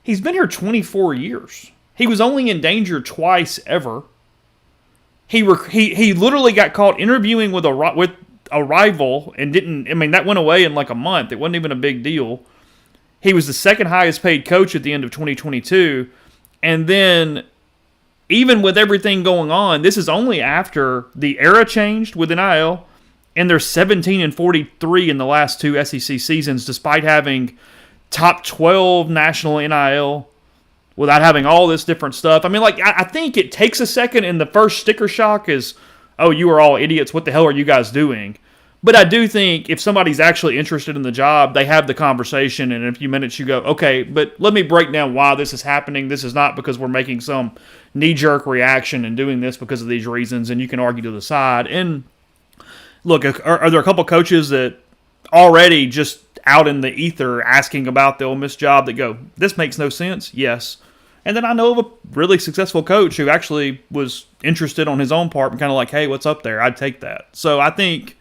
he's been here 24 years. He was only in danger twice ever. He literally got caught interviewing with a rival and didn't. I mean, that went away in like a month. It wasn't even a big deal. He was the second highest paid coach at the end of 2022. And then, even with everything going on, this is only after the era changed with NIL, and they're 17-43 in the last two SEC seasons, despite having top 12 national NIL, without having all this different stuff. I mean, like, I think it takes a second, and the first sticker shock is, oh, you are all idiots. What the hell are you guys doing? But I do think if somebody's actually interested in the job, they have the conversation, and in a few minutes you go, okay, but let me break down why this is happening. This is not because we're making some knee-jerk reaction and doing this because of these reasons, and you can argue to the side. And look, are there a couple coaches that already just out in the ether asking about the Ole Miss job that go, this makes no sense? Yes. And then I know of a really successful coach who actually was interested on his own part and kind of like, hey, what's up there? I'd take that. So I think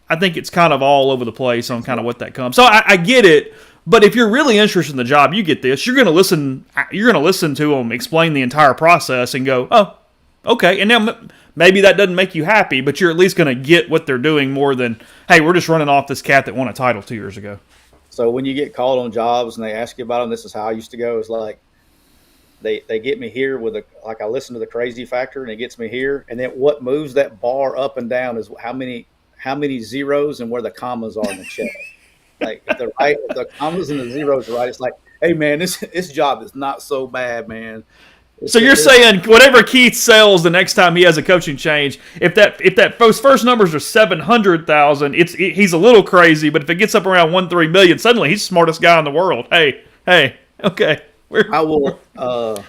it's kind of all over the place on kind of what that comes. So I get it, but if you're really interested in the job, you get this. You're going to listen. You're going to listen to them explain the entire process and go, oh, okay. And now maybe that doesn't make you happy, but you're at least going to get what they're doing more than, hey, we're just running off this cat that won a title 2 years ago. So when you get called on jobs and they ask you about them, this is how I used to go. It's like they get me here with I listen to the crazy factor and it gets me here, and then what moves that bar up and down is how many zeros and where the commas are in the check. Like if the commas and the zeros are right, it's like, hey man, this job is not so bad, man. So you're saying whatever Keith sells the next time he has a coaching change, if those first numbers are 700,000, he's a little crazy, but if it gets up around 1-3 million, suddenly he's the smartest guy in the world. Hey, okay. I will. I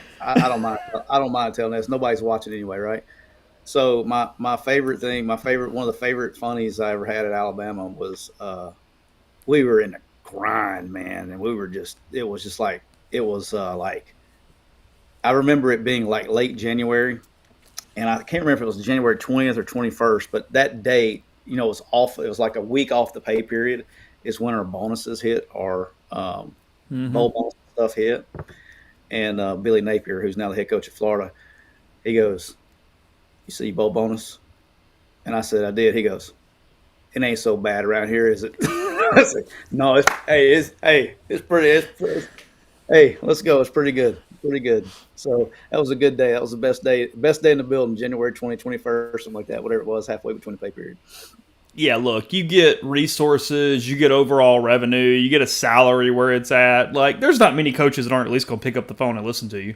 don't mind. I don't mind telling this. Nobody's watching anyway, right? So my favorite thing, one of the favorite funnies I ever had at Alabama was we were in the grind, man, and we were just it was just like it was like I remember it being like late January, and I can't remember if it was January 20th or 21st, but that date, it was off. It was like a week off the pay period. Is when our bonuses hit, our Mm-hmm. bowl bonus stuff hit, and Billy Napier, who's now the head coach at Florida, he goes, "You see bowl bonus?" And I said, "I did." He goes, "It ain't so bad around here, is it?" I said, "No, it's pretty. Hey, let's go. It's pretty good, pretty good." So that was a good day. That was the best day in the building, January 2021, something like that, whatever it was, halfway between the pay period. Yeah, look, you get resources, you get overall revenue, you get a salary where it's at. Like, there's not many coaches that aren't at least going to pick up the phone and listen to you.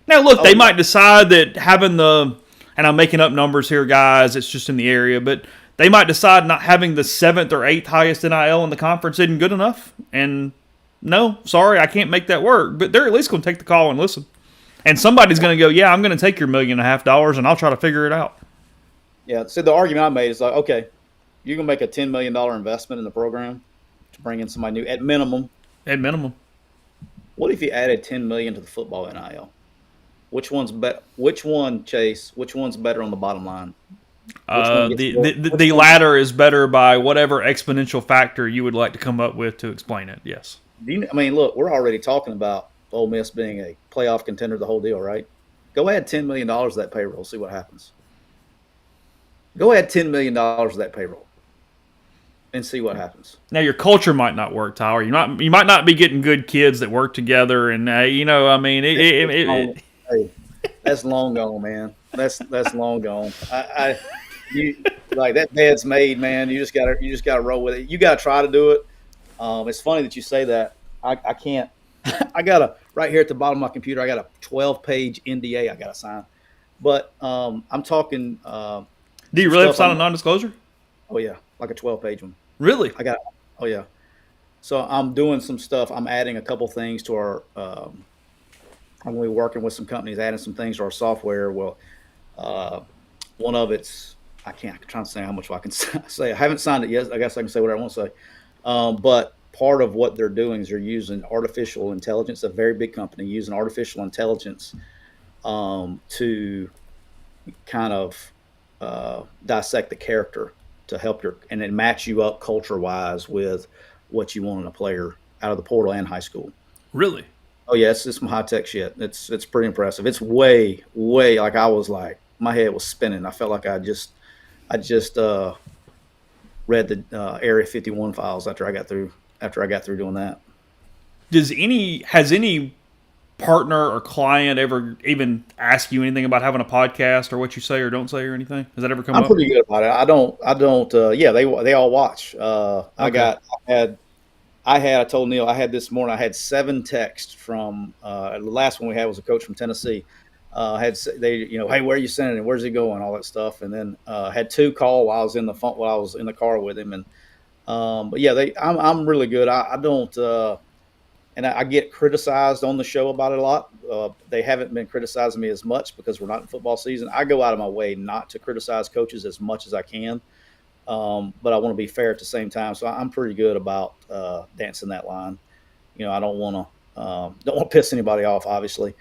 Now, look, Oh they yeah, might decide that having and I'm making up numbers here, guys, it's just in the area, but they might decide not having the seventh or eighth highest NIL in the conference isn't good enough. And no, sorry, I can't make that work. But they're at least going to take the call and listen. And somebody's going to go, yeah, I'm going to take your $1.5 million and I'll try to figure it out. yeah. So the argument I made is like, okay, you're gonna make a $10 million investment in the program to bring in somebody new at minimum. At minimum. What if you added 10 million to the football NIL? Which one's better? Which one, Chase? Which one's better on the bottom line? Which one gets The, more? the Which the one? latter is better by whatever exponential factor you would like to come up with to explain it. Yes. I mean, look, we're already talking about Ole Miss being a playoff contender, the whole deal, right? Go add $10 million to that payroll, see what happens. Go add $10 million to that payroll and see what happens. Now your culture might not work, Tyler. You might not be getting good kids that work together, and I mean, Hey, that's long gone, man. That's long gone. You like that bed's made, man. You just gotta roll with it. You gotta try to do it. It's funny that you say that. I can't. I got right here at the bottom of my computer. I got a 12-page NDA I got to sign. But I'm talking do you some really have to stuff. sign a non-disclosure? Oh yeah, like a 12-page one. Really? I got. Oh yeah. So I'm doing some stuff. I'm adding a couple things to our. I'm going to be working with some companies, adding some things to our software. Well, uh, one of it's I'm trying to say how much I can say. I haven't signed it yet. I guess I can say whatever I want to say. But part of what they're doing is they're using artificial intelligence. A very big company using artificial intelligence to kind of dissect the character to help and then match you up culture wise with what you want in a player out of the portal and high school. Really? Oh yeah, it's some high tech shit. It's pretty impressive. It's way like I was like my head was spinning. I felt like I just read the Area 51 files after I got through doing that. Has any partner or client ever even ask you anything about having a podcast or what you say or don't say or anything? Has that ever come I'm up? pretty good about it. I don't. Yeah, they all watch. Okay. I told Neal I had this morning. I had 7 texts from the last one we had was a coach from Tennessee. They hey, where are you sending it? Where's he going? All that stuff, and then had 2 call while I was in the car with him, and but yeah, I'm really good. I don't. And I get criticized on the show about it a lot. They haven't been criticizing me as much because we're not in football season. I go out of my way not to criticize coaches as much as I can, but I want to be fair at the same time. So I'm pretty good about dancing that line. I don't want to piss anybody off, obviously,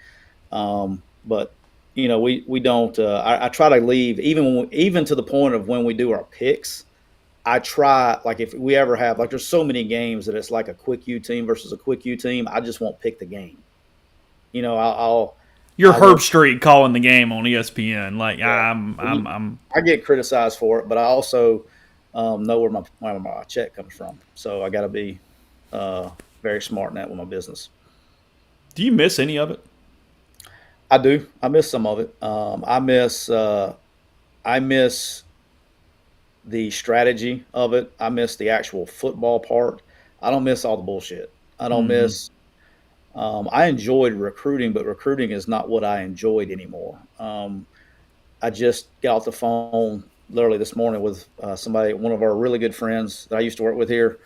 but we don't. I try to leave even to the point of when we do our picks. I try, like, if we ever have, like, there's so many games that it's like a quick U team versus a quick U team. I just won't pick the game. I'll You're I will. Herb Street calling the game on ESPN. Like Yeah. I'm. I get criticized for it, but I also know where my check comes from. So I got to be uh, very smart in that with my business. Do you miss any of it? I do. I miss some of it. I miss the strategy of it. I miss the actual football part. I don't miss all the bullshit. I don't Mm-hmm. miss. I enjoyed recruiting, but recruiting is not what I enjoyed anymore. I just got off the phone literally this morning with somebody, one of our really good friends that I used to work with here.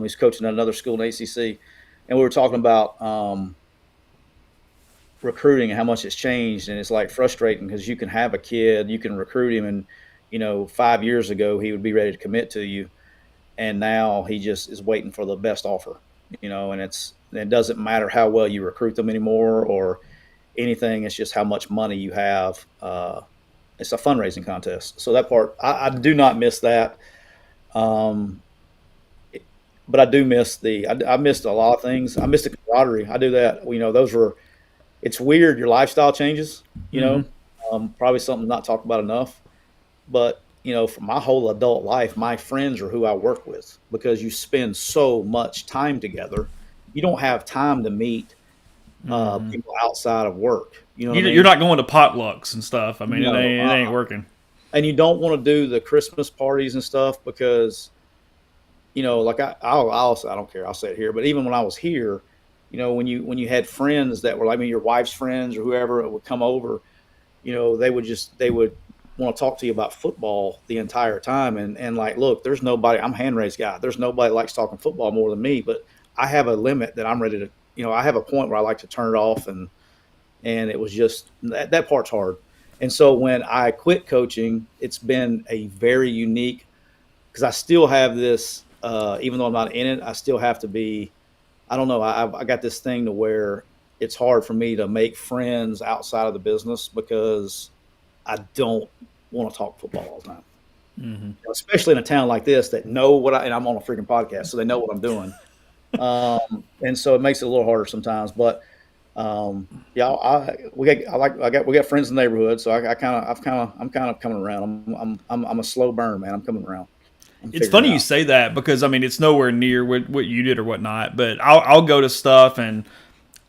He's coaching at another school in ACC, and we were talking about recruiting and how much it's changed, and it's like frustrating because you can have a kid, you can recruit him, and 5 years ago he would be ready to commit to you, and now he just is waiting for the best offer. And it doesn't matter how well you recruit them anymore or anything. It's just how much money you have. It's a fundraising contest, so that part I do not miss that. Um, but I do miss I missed a lot of things. I missed the camaraderie. I do that. Those were. It's weird. Your lifestyle changes. Probably something not talked about enough. But for my whole adult life, my friends are who I work with because you spend so much time together. You don't have time to meet people outside of work. You know what I mean? You're not going to potlucks and stuff. I mean, No, it ain't working. And you don't want to do the Christmas parties and stuff because, like I don't care. I'll say it here. But even when I was here, when you had friends that were like, your wife's friends or whoever would come over, they would want to talk to you about football the entire time. And like, look, there's nobody. I'm a hand raised guy. There's nobody that likes talking football more than me. But I have a limit that I'm ready to. I have a point where I like to turn it off, and it was just that part's hard. And so when I quit coaching, it's been a very unique because I still have this, even though I'm not in it, I still have to be. I don't know. I got this thing to where it's hard for me to make friends outside of the business because I don't want to talk football all the time. Mm-hmm. Especially in a town like this that know and I'm on a freaking podcast, so they know what I'm doing. And so it makes it a little harder sometimes, but we got friends in the neighborhood, so I'm kind of coming around. I'm a slow burn, man. I'm coming around. It's funny you say that because it's nowhere near what you did or whatnot. But I'll go to stuff and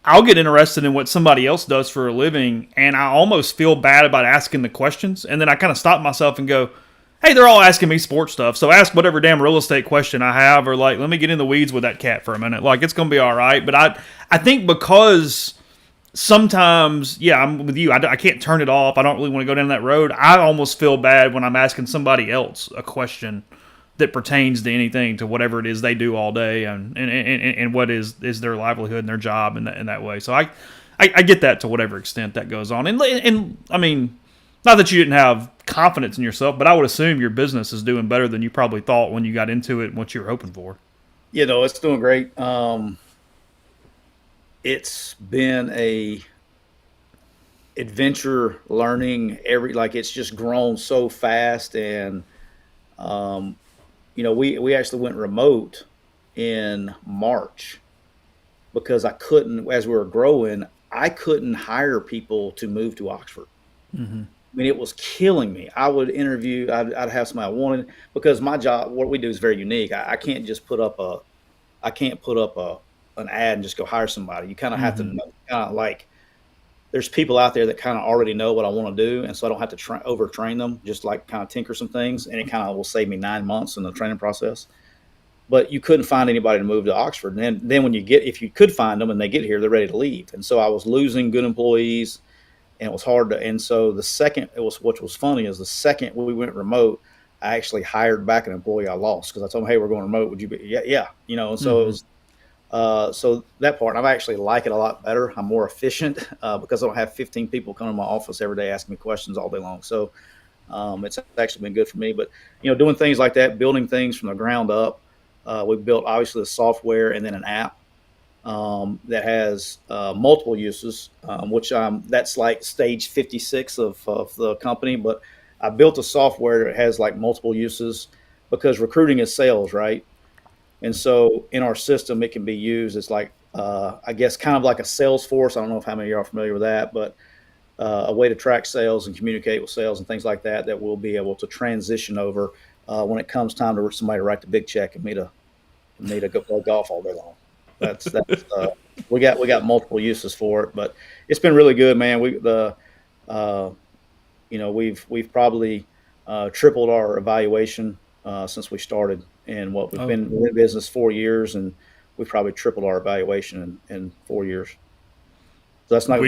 I'll get interested in what somebody else does for a living, and I almost feel bad about asking the questions, and then I kind of stop myself and go, hey, they're all asking me sports stuff, so ask whatever damn real estate question I have, or like, let me get in the weeds with that cat for a minute. Like, it's going to be all right. But I think because sometimes, I'm with you. I can't turn it off. I don't really want to go down that road. I almost feel bad when I'm asking somebody else a question that pertains to anything, to whatever it is they do all day, and what is their livelihood and their job in that way. So I get that to whatever extent that goes on. And I mean, not that you didn't have confidence in yourself, but I would assume your business is doing better than you probably thought when you got into it and what you were hoping for. It's doing great. It's been a adventure learning it's just grown so fast. And we actually went remote in March because I couldn't, as we were growing, I couldn't hire people to move to Oxford. Mm-hmm. I mean, it was killing me. I would interview, I'd have somebody I wanted, because my job, what we do is very unique. I can't just put up an ad and just go hire somebody. You kind of have to kind of like, there's people out there that kind of already know what I want to do. And so I don't have to overtrain them, just like kind of tinker some things. And it kind of will save me 9 months in the training process. But you couldn't find anybody to move to Oxford. And then if you could find them and they get here, they're ready to leave. And so I was losing good employees. And it was hard to, and so what was funny is the second we went remote, I actually hired back an employee I lost because I told him, hey, we're going remote. Would you be? Yeah. And so it was, so that part, I actually like it a lot better. I'm more efficient because I don't have 15 people coming to my office every day asking me questions all day long. So it's actually been good for me. But, doing things like that, building things from the ground up, we built obviously the software and then an app. That has multiple uses, which that's like stage 56 of the company. But I built a software that has like multiple uses because recruiting is sales, right? And so in our system, it can be used as like, I guess, kind of like a Salesforce. I don't know how many of you are familiar with that, but a way to track sales and communicate with sales and things like that we'll be able to transition over when it comes time to somebody to write the big check and me to go play golf all day long. That's we got multiple uses for it, but it's been really good, man. We've probably tripled our evaluation since we started, and we've been in business 4 years, and we've probably tripled our evaluation in 4 years. So that's not.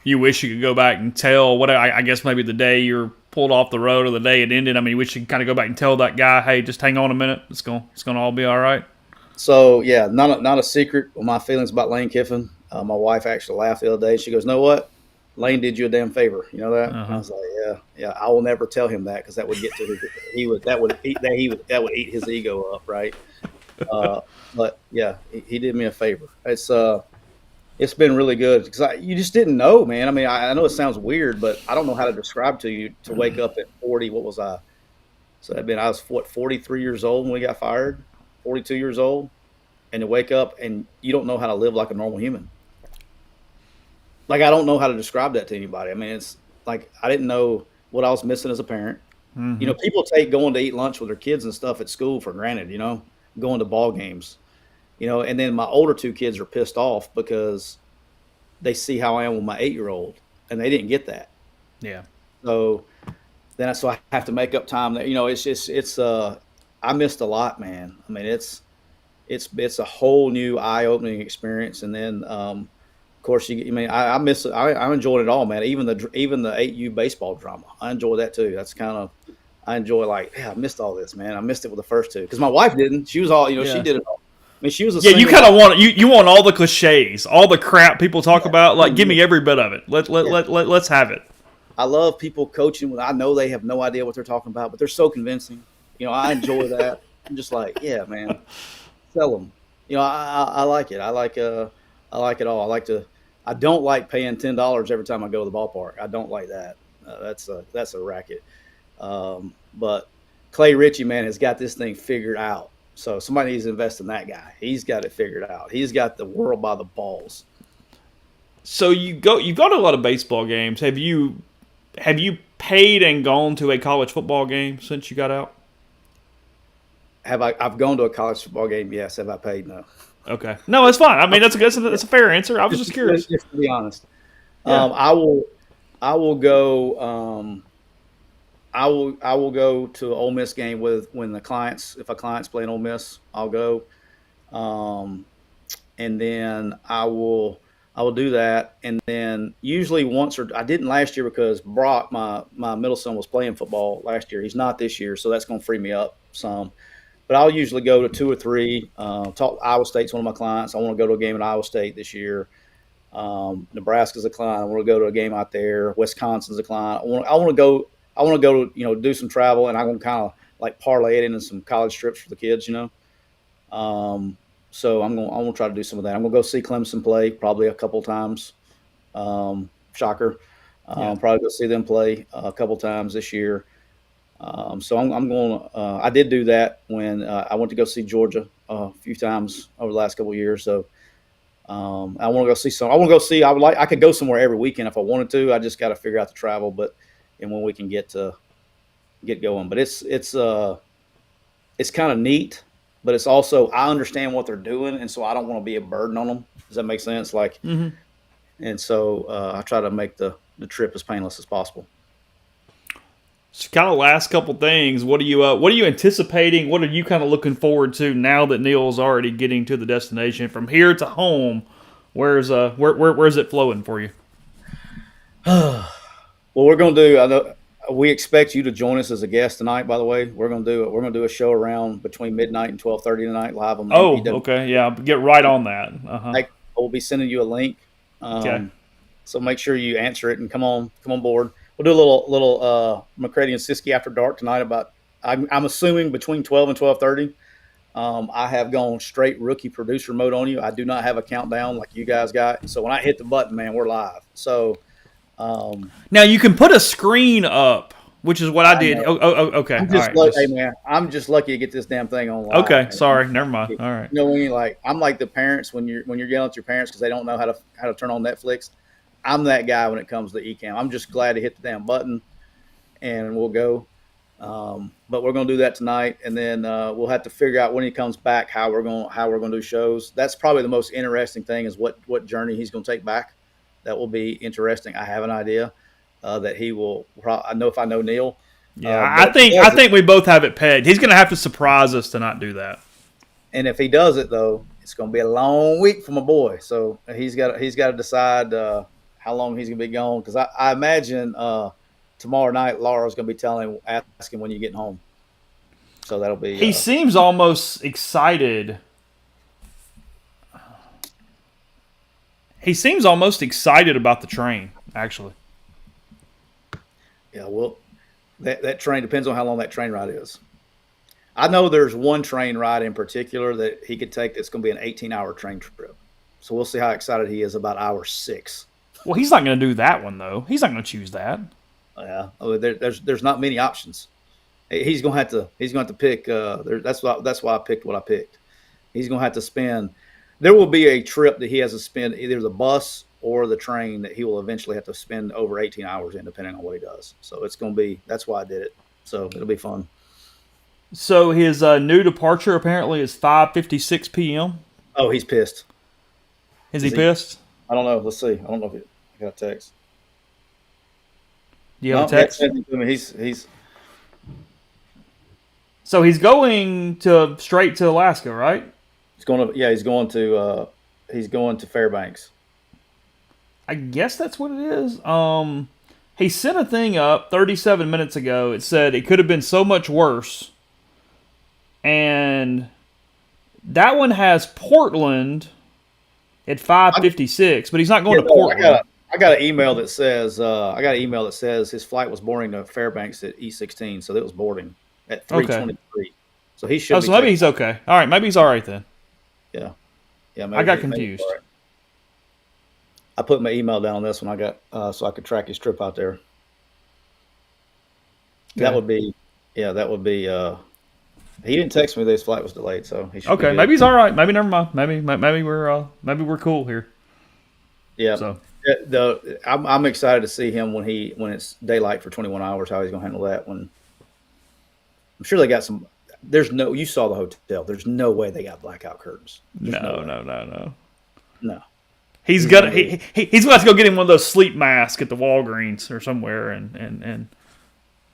You wish you could go back and tell what I guess maybe the day you're pulled off the road or the day it ended. I mean, you wish you could kind of go back and tell that guy, hey, just hang on a minute. It's gonna all be all right. So yeah, not a secret. My feelings about Lane Kiffin. My wife actually laughed the other day. She goes, "Know what? Lane did you a damn favor. You know that?" And I was like, "Yeah. I will never tell him that because that would get to his. That would eat his ego up, right?" But yeah, he did me a favor. It's been really good because you just didn't know, man. I mean, I know it sounds weird, but I don't know how to describe to you to wake up at 40. What was I? So I was 43 years old when we got fired, 42 years old, and to wake up and you don't know how to live like a normal human. Like I don't know how to describe that to anybody. I mean, it's like I didn't know what I was missing as a parent. You know, people take going to eat lunch with their kids and stuff at school for granted. You know, going to ball games. You know, and then my older two kids are pissed off because they see how I am with my 8-year-old, and they didn't get that. Yeah. So I have to make up time. That I missed a lot, man. I mean, it's a whole new eye opening experience, and then of course I miss it. I enjoyed it all, man. Even the 8U baseball drama, I enjoy that too. I enjoy I missed all this, man. I missed it with the first two because my wife didn't. She was all she did it all. I mean, she was you kind of want you want all the cliches, all the crap people talk about. Like, give me every bit of it. Let's have it. I love people coaching when I know they have no idea what they're talking about, but they're so convincing. You know, I enjoy that. I'm just like, yeah, man, sell them. You know, I like it. I like it all. I don't like paying $10 every time I go to the ballpark. I don't like that. That's a racket. But Clay Ritchie, man, has got this thing figured out. So somebody needs to invest in that guy. He's got it figured out. He's got the world by the balls. So you've gone to a lot of baseball games. Have you paid and gone to a college football game since you got out? I've gone to a college football game, yes. Have I paid? No. Okay. No, it's fine. I mean, that's a fair answer. I was just curious. Just to be honest. Yeah. I will go I will go to an Ole Miss game if a client's playing Ole Miss, I'll go. And then I will do that. And then usually I didn't last year because Brock, my middle son, was playing football last year. He's not this year, so that's going to free me up some. But I'll usually go to 2 or 3. Iowa State's one of my clients. I want to go to a game at Iowa State this year. Nebraska's a client. I want to go to a game out there. Wisconsin's a client. I want to go, do some travel, and I'm going to kind of like parlay it into some college trips for the kids, So I'm going to try to do some of that. I'm going to go see Clemson play probably a couple times. Shocker. Probably go see them play a couple times this year. So I'm going to, I did do that when I went to go see Georgia a few times over the last couple of years. So I want to go see I could go somewhere every weekend if I wanted to. I just got to figure out the travel, and when we can get going, but it's kind of neat, but it's also, I understand what they're doing. And so I don't want to be a burden on them. Does that make sense? And so I try to make the trip as painless as possible. So kind of last couple things. What are you anticipating? What are you kind of looking forward to now that Neal's already getting to the destination from here to home? Where's it flowing for you? Well, we're going to do. We expect you to join us as a guest tonight. By the way, we're going to do a show around between midnight and 12:30 tonight, live on. Okay, yeah, get right on that. We'll be sending you a link. Okay. So make sure you answer it and come on board. We'll do a little McCready and Siskey after dark tonight. I'm assuming between 12 and 12:30. I have gone straight rookie producer mode on you. I do not have a countdown like you guys got. So when I hit the button, man, we're live. So now you can put a screen up, which is what I did. Okay. Hey man, I'm just lucky to get this damn thing on live. Okay, sorry, never mind. All right. When I'm like the parents when you're yelling at your parents because they don't know how to turn on Netflix. I'm that guy when it comes to eCam. I'm just glad to hit the damn button, and we'll go. But we're going to do that tonight, and then we'll have to figure out when he comes back how we're going to do shows. That's probably the most interesting thing is what journey he's going to take back. That will be interesting. I have an idea that he will. I know if I know Neal. Yeah, I think we both have it pegged. He's going to have to surprise us to not do that. And if he does it though, it's going to be a long week for my boy. So he's got to decide. How long he's going to be gone. Because I imagine tomorrow night Laura's going to be asking when you're getting home. So that'll be... He seems almost excited. He seems almost excited about the train, actually. Yeah, well, that train depends on how long that train ride is. I know there's one train ride in particular that he could take that's going to be an 18-hour train trip. So we'll see how excited he is about hour 6. Well, he's not going to do that one though. He's not going to choose that. Yeah, there's not many options. He's going to have to pick. That's why I picked what I picked. He's going to have to spend. There will be a trip that he has to spend either the bus or the train that he will eventually have to spend over 18 hours in, depending on what he does. So it's going to be. That's why I did it. So it'll be fun. So his new departure apparently is 5:56 p.m. Oh, he's pissed. Is he pissed? I don't know. Let's see. I don't know if I got a text. Do you have a text? He's. So he's going straight to Alaska, right? He's going to Fairbanks. I guess that's what it is. He sent a thing up 37 minutes ago. It said it could have been so much worse. And that one has Portland at 5:56, but he's not going to Portland. I got an email that says his flight was boarding to Fairbanks at E16, so it was boarding at 3:23. Okay. So he should. So maybe he's okay. All right, maybe he's all right then. Yeah. I got confused. Right. I put my email down on this one. I got so I could track his trip out there. Okay. That would be. He didn't text me that his flight was delayed, so he should. Okay, maybe he's all right. Maybe never mind. Maybe we're cool here. Yeah. So I'm excited to see him when it's daylight for 21 hours. How he's going to handle that? When I'm sure they got some. You saw the hotel. There's no way they got blackout curtains. No. He's got he's about to go get him one of those sleep masks at the Walgreens or somewhere. And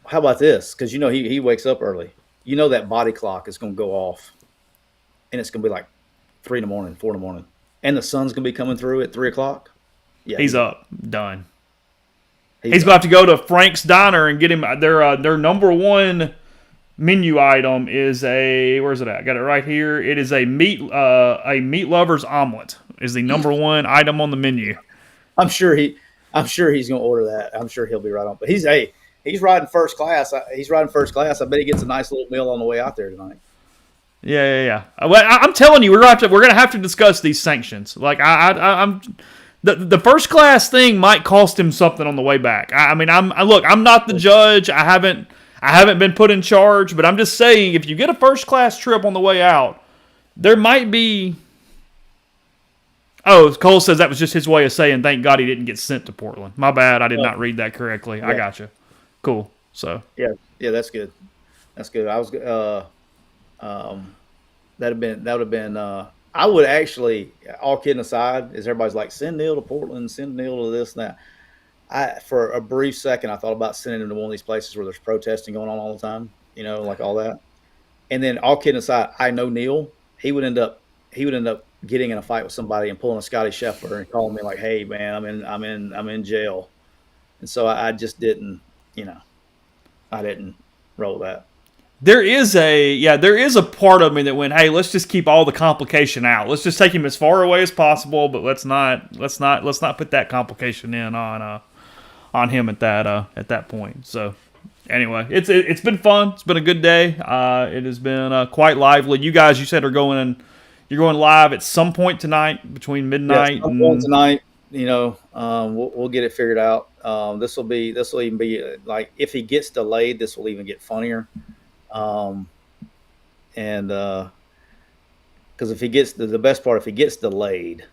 how about this? Because he wakes up early. That body clock is going to go off, and it's going to be like 3 in the morning, 4 in the morning, and the sun's going to be coming through at 3 o'clock. Yeah, he's up, done. He's going to have to go to Frank's Diner and get him their number one menu item is where's it at? I got it right here. It is a meat lover's omelet is the number one item on the menu. I'm sure he's going to order that. I'm sure he'll be right on. But he's riding first class. I bet he gets a nice little meal on the way out there tonight. Yeah. Well, I'm telling you, we're gonna have to discuss these sanctions. Like I'm the first class thing might cost him something on the way back. I'm not the judge. I haven't been put in charge, but I'm just saying if you get a first class trip on the way out, there might be. Oh, Cole says that was just his way of saying thank God he didn't get sent to Portland. My bad, I did not read that correctly. Yeah. I got you. Cool. So yeah, that's good. That's good. I was that would have been. I would actually, all kidding aside, as everybody's like, send Neal to Portland, send Neal to this and that. For a brief second, I thought about sending him to one of these places where there's protesting going on all the time, like all that. And then, all kidding aside, I know Neal. He would end up getting in a fight with somebody and pulling a Scotty Scheffler and calling me like, "Hey, man, I'm in jail," and so I just didn't. I didn't roll that. There is a part of me that went, hey, let's just keep all the complication out. Let's just take him as far away as possible, but let's not put that complication in on him at that point. So anyway, it's been fun. It's been a good day. It has been quite lively. You guys, you said you're going live at some point tonight between midnight and tonight. We'll get it figured out. This will even be like if he gets delayed, this will even get funnier. Because if he gets the best part, if he gets delayed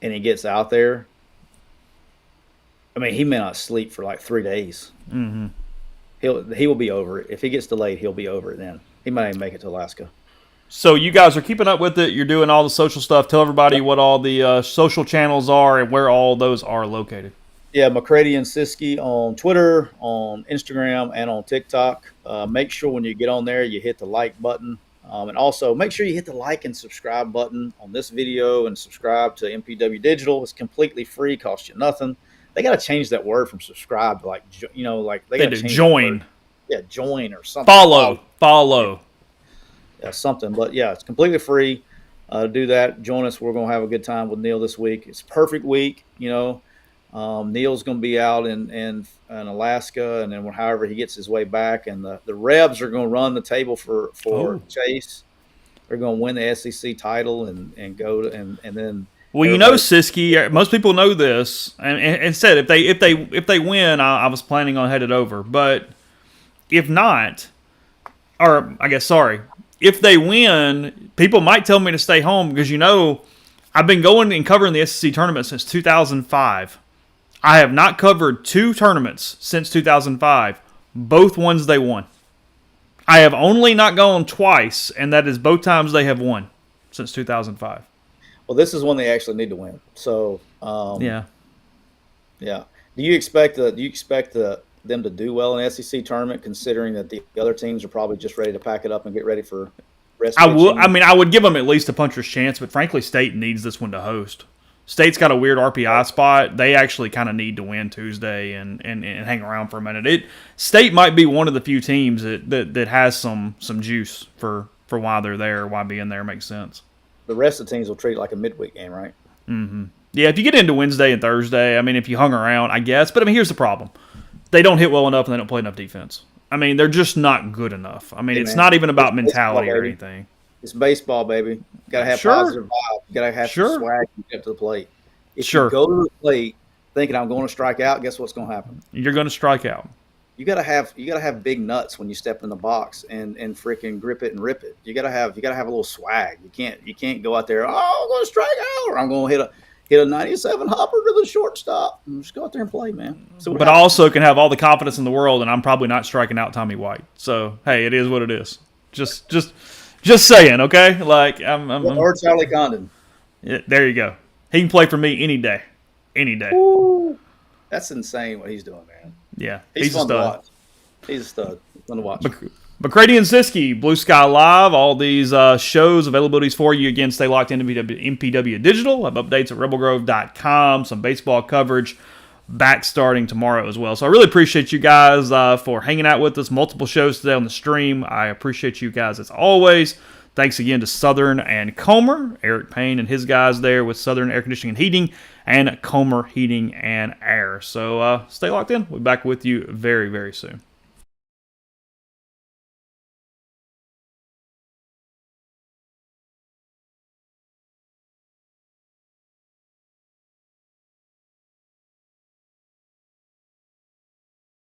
and he gets out there, he may not sleep for like 3 days. Mm-hmm. He will be over it. If he gets delayed, he'll be over it then. He might even make it to Alaska. So you guys are keeping up with it. You're doing all the social stuff. Tell everybody what all the social channels are and where all those are located. Yeah, McCready and Siskey on Twitter, on Instagram, and on TikTok. Make sure when you get on there, you hit the like button. And also make sure you hit the like and subscribe button on this video and subscribe to MPW Digital. It's completely free, costs you nothing. They got to change that word from subscribe to like they got to change join. Yeah, join or something. Follow. Yeah, something. But yeah, it's completely free. do that. Join us. We're going to have a good time with Neal this week. It's a perfect week. Neal's going to be out in Alaska, and then however he gets his way back. And the Rebs are going to run the table for Chase. They're going to win the SEC title and go to, and then. Well, Siskey. Most people know this, and said if they win, I was planning on headed over. But if not, or I guess if they win, people might tell me to stay home because I've been going and covering the SEC tournament since 2005. I have not covered 2 tournaments since 2005. Both ones they won. I have only not gone twice, and that is both times they have won since 2005. Well, this is one they actually need to win. So, yeah. Do you expect them to do well in the SEC tournament, considering that the other teams are probably just ready to pack it up and get ready for rest? I would give them at least a puncher's chance, but frankly, State needs this one to host. State's got a weird RPI spot. They actually kind of need to win Tuesday and hang around for a minute. State might be one of the few teams that has some juice for why they're there, why being there makes sense. The rest of the teams will treat it like a midweek game, right? Mm-hmm. Yeah, if you get into Wednesday and Thursday, if you hung around, I guess. But, here's the problem. They don't hit well enough and they don't play enough defense. They're just not good enough. It's not even about mentality or anything. It's baseball, baby. You got to have positive vibe. You got to have some swag to get to the plate. If you go to the plate thinking I'm going to strike out, guess what's going to happen? You're going to strike out. You gotta have big nuts when you step in the box and freaking grip it and rip it. You gotta have a little swag. You can't go out there. I'm going to strike out, or I'm going to hit a 97 hopper to the shortstop. Just go out there and play, man. But I also can have all the confidence in the world, and I'm probably not striking out Tommy White. So hey, it is what it is. Just saying, okay? Or Charlie Condon. Yeah, there you go. He can play for me any day. Ooh, that's insane what he's doing, man. Yeah, he's fun to watch. He's a stud. Fun to watch. McCready and Siskey, BlueSky Live, all these shows, availabilities for you. Again, stay locked into MPW Digital. I have updates at rebelgrove.com, some baseball coverage back starting tomorrow as well. So I really appreciate you guys for hanging out with us. Multiple shows today on the stream. I appreciate you guys as always. Thanks again to Southern and Comer, Eric Payne and his guys there with Southern Air Conditioning and Heating and Comer Heating and Air. So stay locked in. We'll be back with you very, very soon.